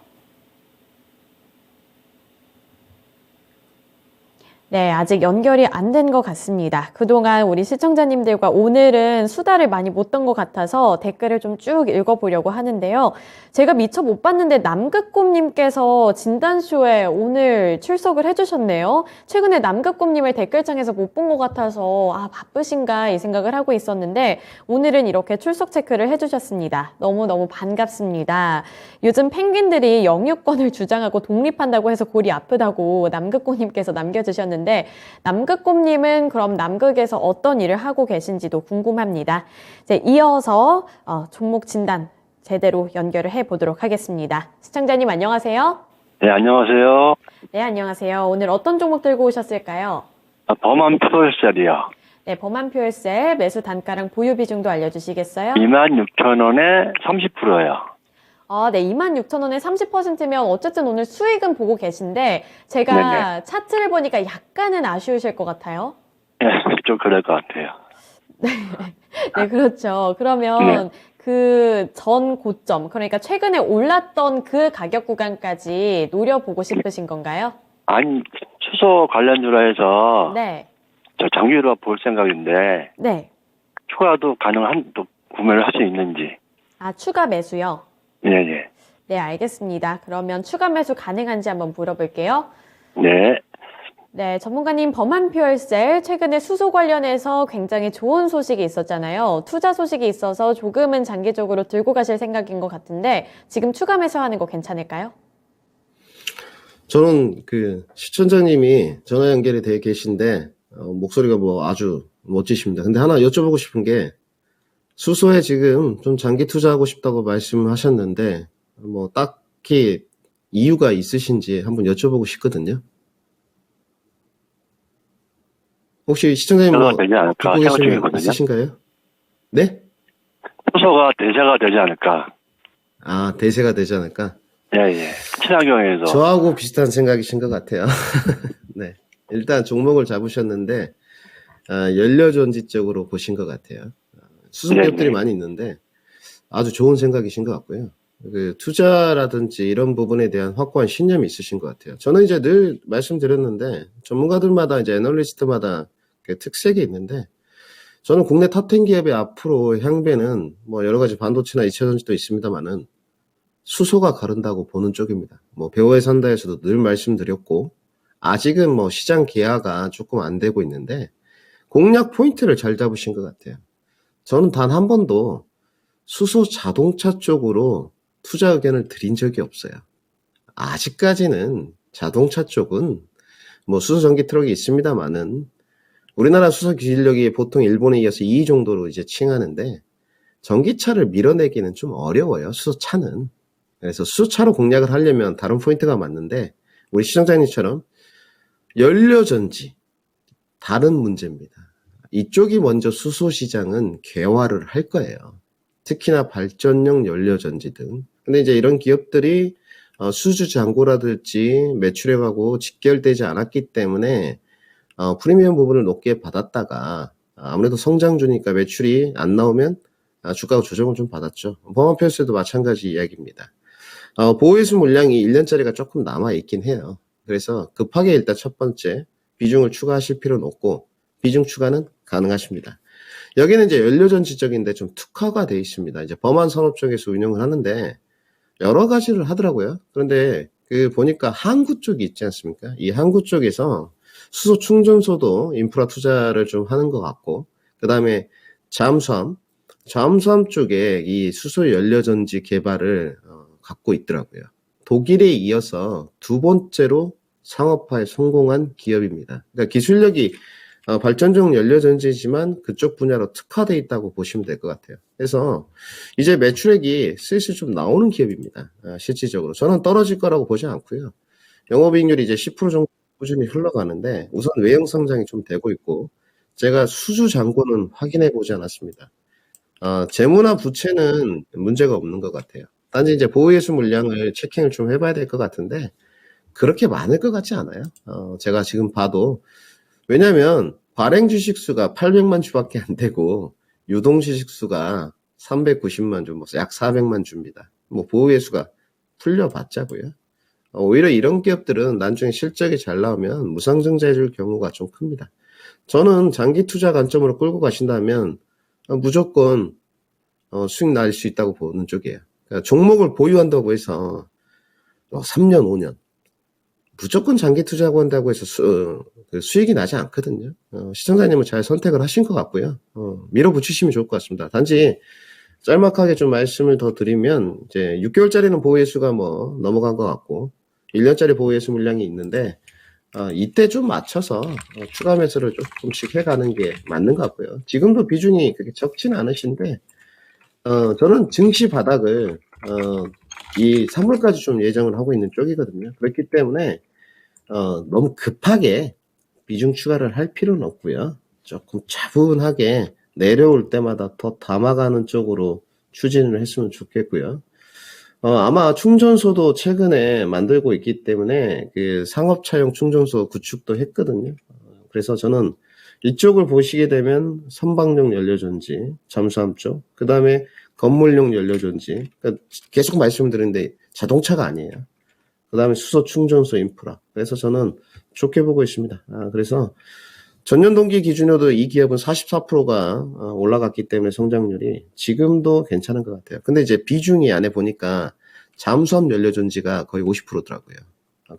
네, 아직 연결이 안 된 것 같습니다. 그동안 우리 시청자님들과 오늘은 수다를 많이 못 떤 것 같아서 댓글을 좀 쭉 읽어보려고 하는데요. 제가 미처 못 봤는데 남극곰님께서 진단쇼에 오늘 출석을 해주셨네요. 최근에 남극곰님을 댓글창에서 못 본 것 같아서 바쁘신가 이 생각을 하고 있었는데 오늘은 이렇게 출석 체크를 해주셨습니다. 너무너무 반갑습니다. 요즘 펭귄들이 영유권을 주장하고 독립한다고 해서 골이 아프다고 남극곰님께서 남겨주셨는데 남극곰님은 그럼 남극에서 어떤 일을 하고 계신지도 궁금합니다. 이제 이어서 종목 진단 제대로 연결을 해보도록 하겠습니다. 시청자님 안녕하세요. 네, 안녕하세요. 네, 안녕하세요. 오늘 어떤 종목 들고 오셨을까요? 범한 표절이요. 네, 범한 퓨얼셀 매수 단가랑 보유 비중도 알려주시겠어요? 26,000원에 30%예요. 네, 26,000원에 30%면 어쨌든 오늘 수익은 보고 계신데 제가 네네. 차트를 보니까 약간은 아쉬우실 것 같아요. 네, 좀 그럴 것 같아요. 네, 그렇죠. 그러면 그 전 고점, 그러니까 최근에 올랐던 그 가격 구간까지 노려보고 싶으신 건가요? 아니, 수소 관련주라 해서 네. 저 장기로 볼 생각인데 네. 추가도 가능한 또 구매를 할 수 있는지. 추가 매수요? 네네. 네, 알겠습니다. 그러면 추가 매수 가능한지 한번 물어볼게요. 네. 네, 전문가님 범한 퓨얼셀 최근에 수소 관련해서 굉장히 좋은 소식이 있었잖아요. 투자 소식이 있어서 조금은 장기적으로 들고 가실 생각인 것 같은데 지금 추가 매수하는 거 괜찮을까요? 저는 그 시청자님이 전화 연결이 되어 계신데 목소리가 뭐 아주 멋지십니다. 근데 하나 여쭤보고 싶은 게 수소에 지금 좀 장기 투자하고 싶다고 말씀하셨는데 뭐 딱히 이유가 있으신지 한번 여쭤보고 싶거든요. 혹시 시청자님 뭐 대세가 되지 않을까 듣고 생각 계시는 분 중이거든요. 있으신가요? 네? 수소가 대세가 되지 않을까. 대세가 되지 않을까? 예. 친환경에서. 저하고 비슷한 생각이신 것 같아요. 네. 일단 종목을 잡으셨는데 연료전지 쪽으로 보신 것 같아요. 수소기업들이 많이 있는데 아주 좋은 생각이신 것 같고요. 그 투자라든지 이런 부분에 대한 확고한 신념이 있으신 것 같아요. 저는 이제 늘 말씀드렸는데 전문가들마다 이제 애널리스트마다 그 특색이 있는데 저는 국내 탑10 기업의 앞으로 향배는 뭐 여러 가지 반도체나 2차전지도 있습니다만은 수소가 가른다고 보는 쪽입니다. 뭐 배우에 산다에서도 늘 말씀드렸고 아직은 뭐 시장 기아가 조금 안 되고 있는데 공략 포인트를 잘 잡으신 것 같아요. 저는 단 한 번도 수소 자동차 쪽으로 투자 의견을 드린 적이 없어요. 아직까지는 자동차 쪽은 뭐 수소 전기 트럭이 있습니다만은 우리나라 수소 기술력이 보통 일본에 이어서 2위 정도로 이제 칭하는데 전기차를 밀어내기는 좀 어려워요. 수소차는. 그래서 수소차로 공략을 하려면 다른 포인트가 맞는데 우리 시청자님처럼 연료전지 다른 문제입니다. 이쪽이 먼저 수소 시장은 개화를 할 거예요. 특히나 발전용 연료전지 등. 근데 이제 이런 기업들이 수주 잔고라든지 매출액하고 직결되지 않았기 때문에 프리미엄 부분을 높게 받았다가 아무래도 성장주니까 매출이 안 나오면 주가가 조정을 좀 받았죠. 범한 퓨얼셀도 마찬가지 이야기입니다. 보호회수 물량이 1년짜리가 조금 남아있긴 해요. 그래서 급하게 일단 첫 번째 비중을 추가하실 필요는 없고 비중 추가는 가능하십니다. 여기는 이제 연료전지 쪽인데 좀 특화가 되어 있습니다. 이제 범한 산업 쪽에서 운영을 하는데 여러 가지를 하더라고요. 그런데 그 보니까 항구 쪽이 있지 않습니까? 이 항구 쪽에서 수소 충전소도 인프라 투자를 좀 하는 것 같고 그 다음에 잠수함 쪽에 이 수소 연료전지 개발을 갖고 있더라고요. 독일에 이어서 두 번째로 상업화에 성공한 기업입니다. 그러니까 기술력이 발전용 연료전지지만 그쪽 분야로 특화되어 있다고 보시면 될 것 같아요. 그래서 이제 매출액이 슬슬 좀 나오는 기업입니다. 실질적으로. 저는 떨어질 거라고 보지 않고요. 영업이익률이 이제 10% 정도 꾸준히 흘러가는데 우선 외형 성장이 좀 되고 있고 제가 수주 잔고는 확인해 보지 않았습니다. 재무나 부채는 문제가 없는 것 같아요. 단지 이제 보유예수 물량을 체킹을 좀 해봐야 될 것 같은데 그렇게 많을 것 같지 않아요. 제가 지금 봐도. 왜냐면 발행 주식수가 800만 주밖에 안 되고 유동 주식수가 390만 주, 뭐 약 400만 주입니다. 뭐 보호예수가 풀려봤자고요. 오히려 이런 기업들은 나중에 실적이 잘 나오면 무상증자 해줄 경우가 좀 큽니다. 저는 장기 투자 관점으로 끌고 가신다면 무조건 수익 날 수 있다고 보는 쪽이에요. 그러니까 종목을 보유한다고 해서 3년, 5년 무조건 장기 투자하고 한다고 해서 수익이 나지 않거든요. 시청자님은 잘 선택을 하신 것 같고요. 밀어붙이시면 좋을 것 같습니다. 단지 짤막하게 좀 말씀을 더 드리면 이제 6개월짜리는 보호예수가 뭐 넘어간 것 같고 1년짜리 보호예수 물량이 있는데 이때 좀 맞춰서 추가 매수를 조금씩 해가는 게 맞는 것 같고요. 지금도 비중이 그렇게 적지는 않으신데 저는 증시 바닥을 이 3월까지 좀 예정을 하고 있는 쪽이거든요. 그렇기 때문에 너무 급하게 비중 추가를 할 필요는 없고요. 조금 차분하게 내려올 때마다 더 담아가는 쪽으로 추진을 했으면 좋겠고요. 아마 충전소도 최근에 만들고 있기 때문에 그 상업차용 충전소 구축도 했거든요. 그래서 저는 이쪽을 보시게 되면 선박용 연료전지, 잠수함 쪽, 그 다음에 건물용 연료전지, 그러니까 계속 말씀드리는데 자동차가 아니에요. 그 다음에 수소 충전소 인프라. 그래서 저는 좋게 보고 있습니다. 그래서 전년 동기 기준으로도 이 기업은 44%가 올라갔기 때문에 성장률이 지금도 괜찮은 것 같아요. 근데 이제 비중이 안에 보니까 잠수함 연료전지가 거의 50%더라고요.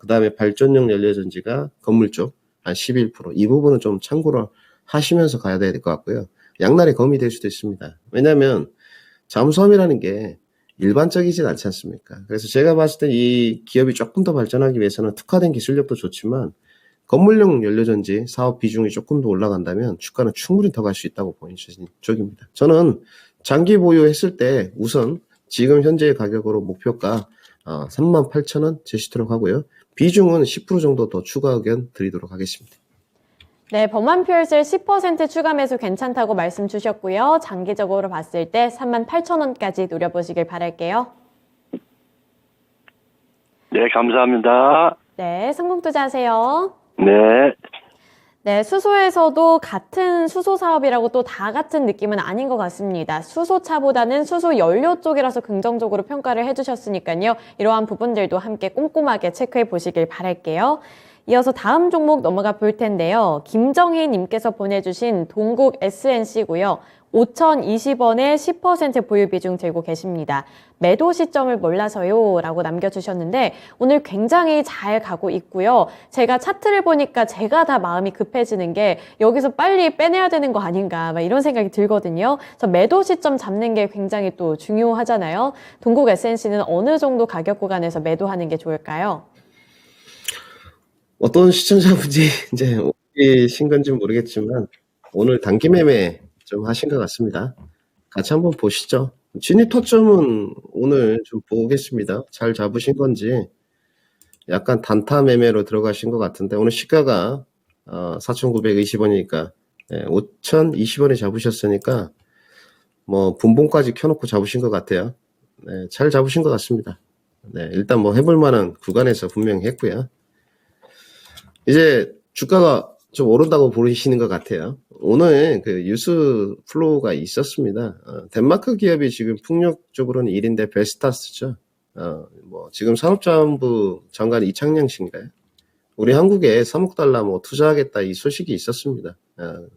그 다음에 발전용 연료전지가 건물 쪽 한 11%. 이 부분은 좀 참고를 하시면서 가야 될 것 같고요. 양날의 검이 될 수도 있습니다. 왜냐하면 잠수함이라는 게 일반적이진 않지 않습니까? 그래서 제가 봤을 때 이 기업이 조금 더 발전하기 위해서는 특화된 기술력도 좋지만 건물용 연료전지 사업 비중이 조금 더 올라간다면 주가는 충분히 더 갈 수 있다고 보이는 쪽입니다. 저는 장기 보유했을 때 우선 지금 현재의 가격으로 목표가 38,000원 제시토록 하고요. 비중은 10% 정도 더 추가 의견 드리도록 하겠습니다. 네, 범한표에서 10% 추가 매수 괜찮다고 말씀 주셨고요. 장기적으로 봤을 때 38,000원까지 노려보시길 바랄게요. 네, 감사합니다. 네, 성공투자하세요. 네. 네, 수소에서도 같은 수소 사업이라고 또 다 같은 느낌은 아닌 것 같습니다. 수소차보다는 수소 연료 쪽이라서 긍정적으로 평가를 해주셨으니까요. 이러한 부분들도 함께 꼼꼼하게 체크해 보시길 바랄게요. 이어서 다음 종목 넘어가 볼 텐데요. 김정희 님께서 보내주신 동국 SNC고요. 5,020원에 10% 보유 비중 들고 계십니다. 매도 시점을 몰라서요 라고 남겨주셨는데 오늘 굉장히 잘 가고 있고요. 제가 차트를 보니까 제가 다 마음이 급해지는 게 여기서 빨리 빼내야 되는 거 아닌가 막 이런 생각이 들거든요. 그래서 매도 시점 잡는 게 굉장히 또 중요하잖아요. 동국 SNC는 어느 정도 가격 구간에서 매도하는 게 좋을까요? 어떤 시청자분이 이제 오신 건지 모르겠지만 오늘 단기 매매 좀 하신 것 같습니다. 같이 한번 보시죠. 진입 타점은 오늘 좀 보겠습니다. 잘 잡으신 건지 약간 단타 매매로 들어가신 것 같은데 오늘 시가가 4,920원이니까 5,020원에 잡으셨으니까 뭐 분봉까지 켜놓고 잡으신 것 같아요. 네, 잘 잡으신 것 같습니다. 네, 일단 뭐 해볼 만한 구간에서 분명히 했고요. 이제 주가가 좀 오른다고 보시는 것 같아요. 오늘 그 뉴스 플로우가 있었습니다. 덴마크 기업이 지금 풍력 쪽으로는 1인데 벨스타스죠. 뭐 지금 산업자원부 장관 이창양 씨인가요? 우리 한국에 3억 달러 뭐 투자하겠다 이 소식이 있었습니다.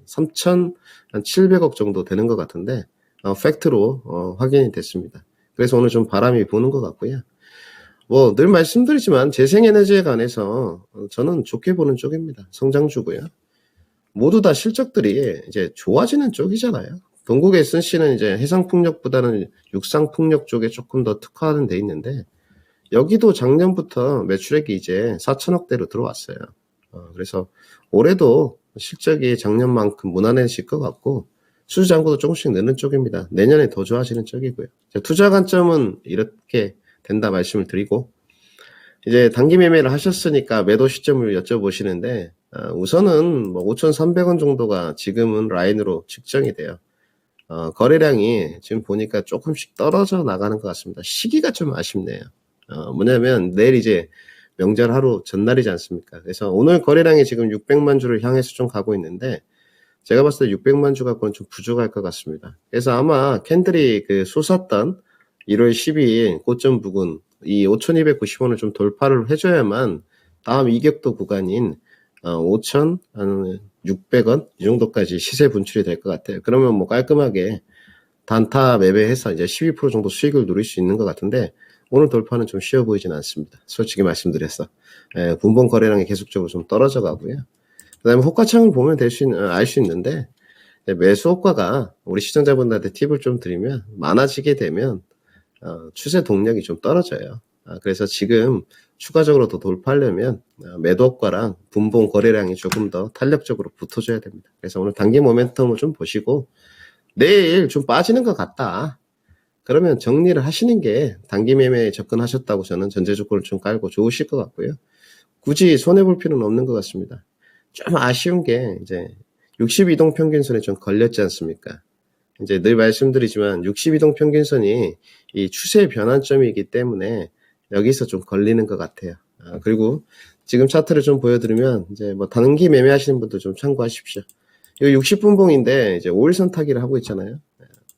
3,700억 정도 되는 것 같은데 팩트로 확인이 됐습니다. 그래서 오늘 좀 바람이 부는 것 같고요. 뭐 늘 말씀드리지만 재생에너지에 관해서 저는 좋게 보는 쪽입니다. 성장주고요. 모두 다 실적들이 이제 좋아지는 쪽이잖아요. 동국 SNC는 이제 해상풍력보다는 육상풍력 쪽에 조금 더 특화는 돼 있는데 여기도 작년부터 매출액이 이제 4천억대로 들어왔어요. 그래서 올해도 실적이 작년만큼 무난해질 것 같고 수주 잔고도 조금씩 느는 쪽입니다. 내년에 더 좋아지는 쪽이고요. 투자 관점은 이렇게 된다 말씀을 드리고 이제 단기 매매를 하셨으니까 매도 시점을 여쭤보시는데 우선은 뭐 5,300원 정도가 지금은 라인으로 측정이 돼요. 거래량이 지금 보니까 조금씩 떨어져 나가는 것 같습니다. 시기가 좀 아쉽네요. 뭐냐면 내일 이제 명절 하루 전날이지 않습니까? 그래서 오늘 거래량이 지금 600만 주를 향해서 좀 가고 있는데 제가 봤을 때 600만 주 갖고는 좀 부족할 것 같습니다. 그래서 아마 캔들이 그 솟았던 1월 12일 고점 부근 이 5,290원을 좀 돌파를 해줘야만 다음 이격도 구간인 5,600원 이 정도까지 시세 분출이 될 것 같아요. 그러면 뭐 깔끔하게 단타 매매해서 이제 12% 정도 수익을 누릴 수 있는 것 같은데 오늘 돌파는 좀 쉬워 보이진 않습니다. 솔직히 말씀드려서 분봉 거래량이 계속적으로 좀 떨어져 가고요. 그다음에 호가창을 보면 알 수 있는데 매수 호가가 우리 시청자분들한테 팁을 좀 드리면 많아지게 되면 추세 동력이 좀 떨어져요. 그래서 지금 추가적으로 더 돌파하려면 매도 호가랑 분봉 거래량이 조금 더 탄력적으로 붙어줘야 됩니다. 그래서 오늘 단기 모멘텀을 좀 보시고 내일 좀 빠지는 것 같다. 그러면 정리를 하시는 게 단기 매매에 접근하셨다고 저는 전제 조건을 좀 깔고 좋으실 것 같고요. 굳이 손해볼 필요는 없는 것 같습니다. 좀 아쉬운 게 이제 62동 평균선에 좀 걸렸지 않습니까? 이제 늘 말씀드리지만 62동 평균선이 이 추세 변환점이기 때문에 여기서 좀 걸리는 것 같아요. 그리고 지금 차트를 좀 보여드리면 이제 뭐 단기 매매하시는 분들 좀 참고하십시오. 이거 60분봉인데 이제 5일선 타기를 하고 있잖아요.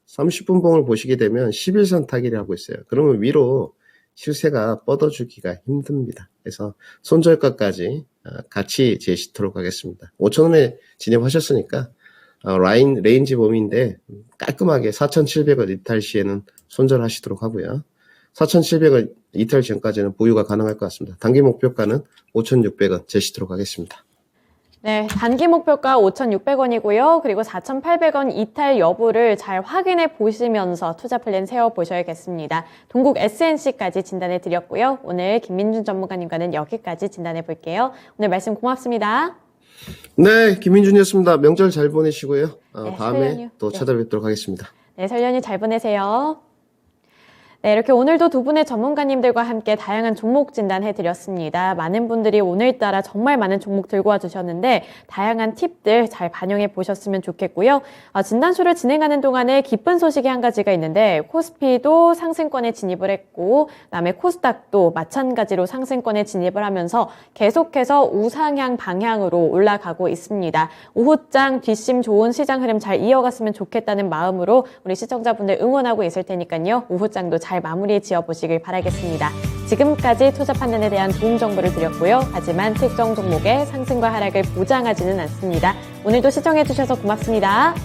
30분봉을 보시게 되면 11선 타기를 하고 있어요. 그러면 위로 실세가 뻗어주기가 힘듭니다. 그래서 손절가까지 같이 제시토록 하겠습니다. 5,000원에 진입하셨으니까 레인지 범위인데 깔끔하게 4,700원 이탈 시에는 손절하시도록 하고요. 4,700원 이탈 전까지는 보유가 가능할 것 같습니다. 단기 목표가는 5,600원 제시토록 하겠습니다. 네, 단기 목표가 5,600원이고요. 그리고 4,800원 이탈 여부를 잘 확인해 보시면서 투자 플랜 세워보셔야겠습니다. 동국 SNC까지 진단해 드렸고요. 오늘 김민준 전문가님과는 여기까지 진단해 볼게요. 오늘 말씀 고맙습니다. 네, 김민준이었습니다. 명절 잘 보내시고요. 네, 다음에 설연휴. 또 찾아뵙도록 하겠습니다. 네, 설 연휴 잘 보내세요. 네, 이렇게 오늘도 두 분의 전문가님들과 함께 다양한 종목 진단해드렸습니다. 많은 분들이 오늘따라 정말 많은 종목 들고 와주셨는데 다양한 팁들 잘 반영해 보셨으면 좋겠고요. 진단쇼를 진행하는 동안에 기쁜 소식이 한 가지가 있는데 코스피도 상승권에 진입을 했고 그다음에 코스닥도 마찬가지로 상승권에 진입을 하면서 계속해서 우상향 방향으로 올라가고 있습니다. 오후장 뒷심 좋은 시장 흐름 잘 이어갔으면 좋겠다는 마음으로 우리 시청자분들 응원하고 있을 테니까요. 오후장도 잘 마무리 지어보시길 바라겠습니다. 지금까지 투자 판단에 대한 도움 정보를 드렸고요. 하지만 특정 종목의 상승과 하락을 보장하지는 않습니다. 오늘도 시청해주셔서 고맙습니다.